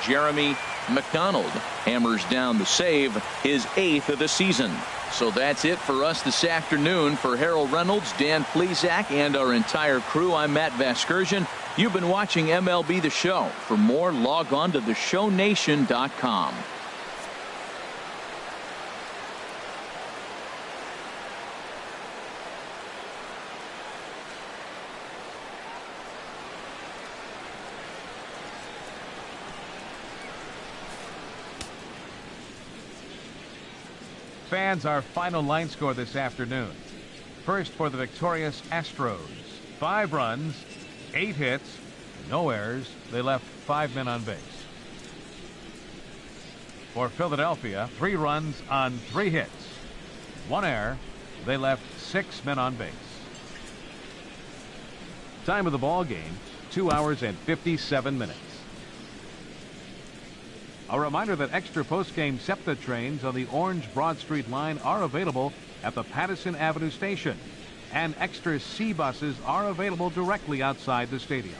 Jeremy McDonald hammers down the save, his 8th of the season. So that's it for us this afternoon. For Harold Reynolds, Dan Plesac, and our entire crew, I'm Matt Vasgersian. You've been watching MLB The Show. For more, log on to theshownation.com. Fans, our final line score this afternoon. First for the victorious Astros. 5 runs, 8 hits, no errors. They left 5 men on base. For Philadelphia, 3 runs on 3 hits, 1 error. They left 6 men on base. Time of the ball game, 2 hours and 57 minutes. A reminder that extra post-game SEPTA trains on the Orange Broad Street line are available at the Patterson Avenue station, and extra C buses are available directly outside the stadium.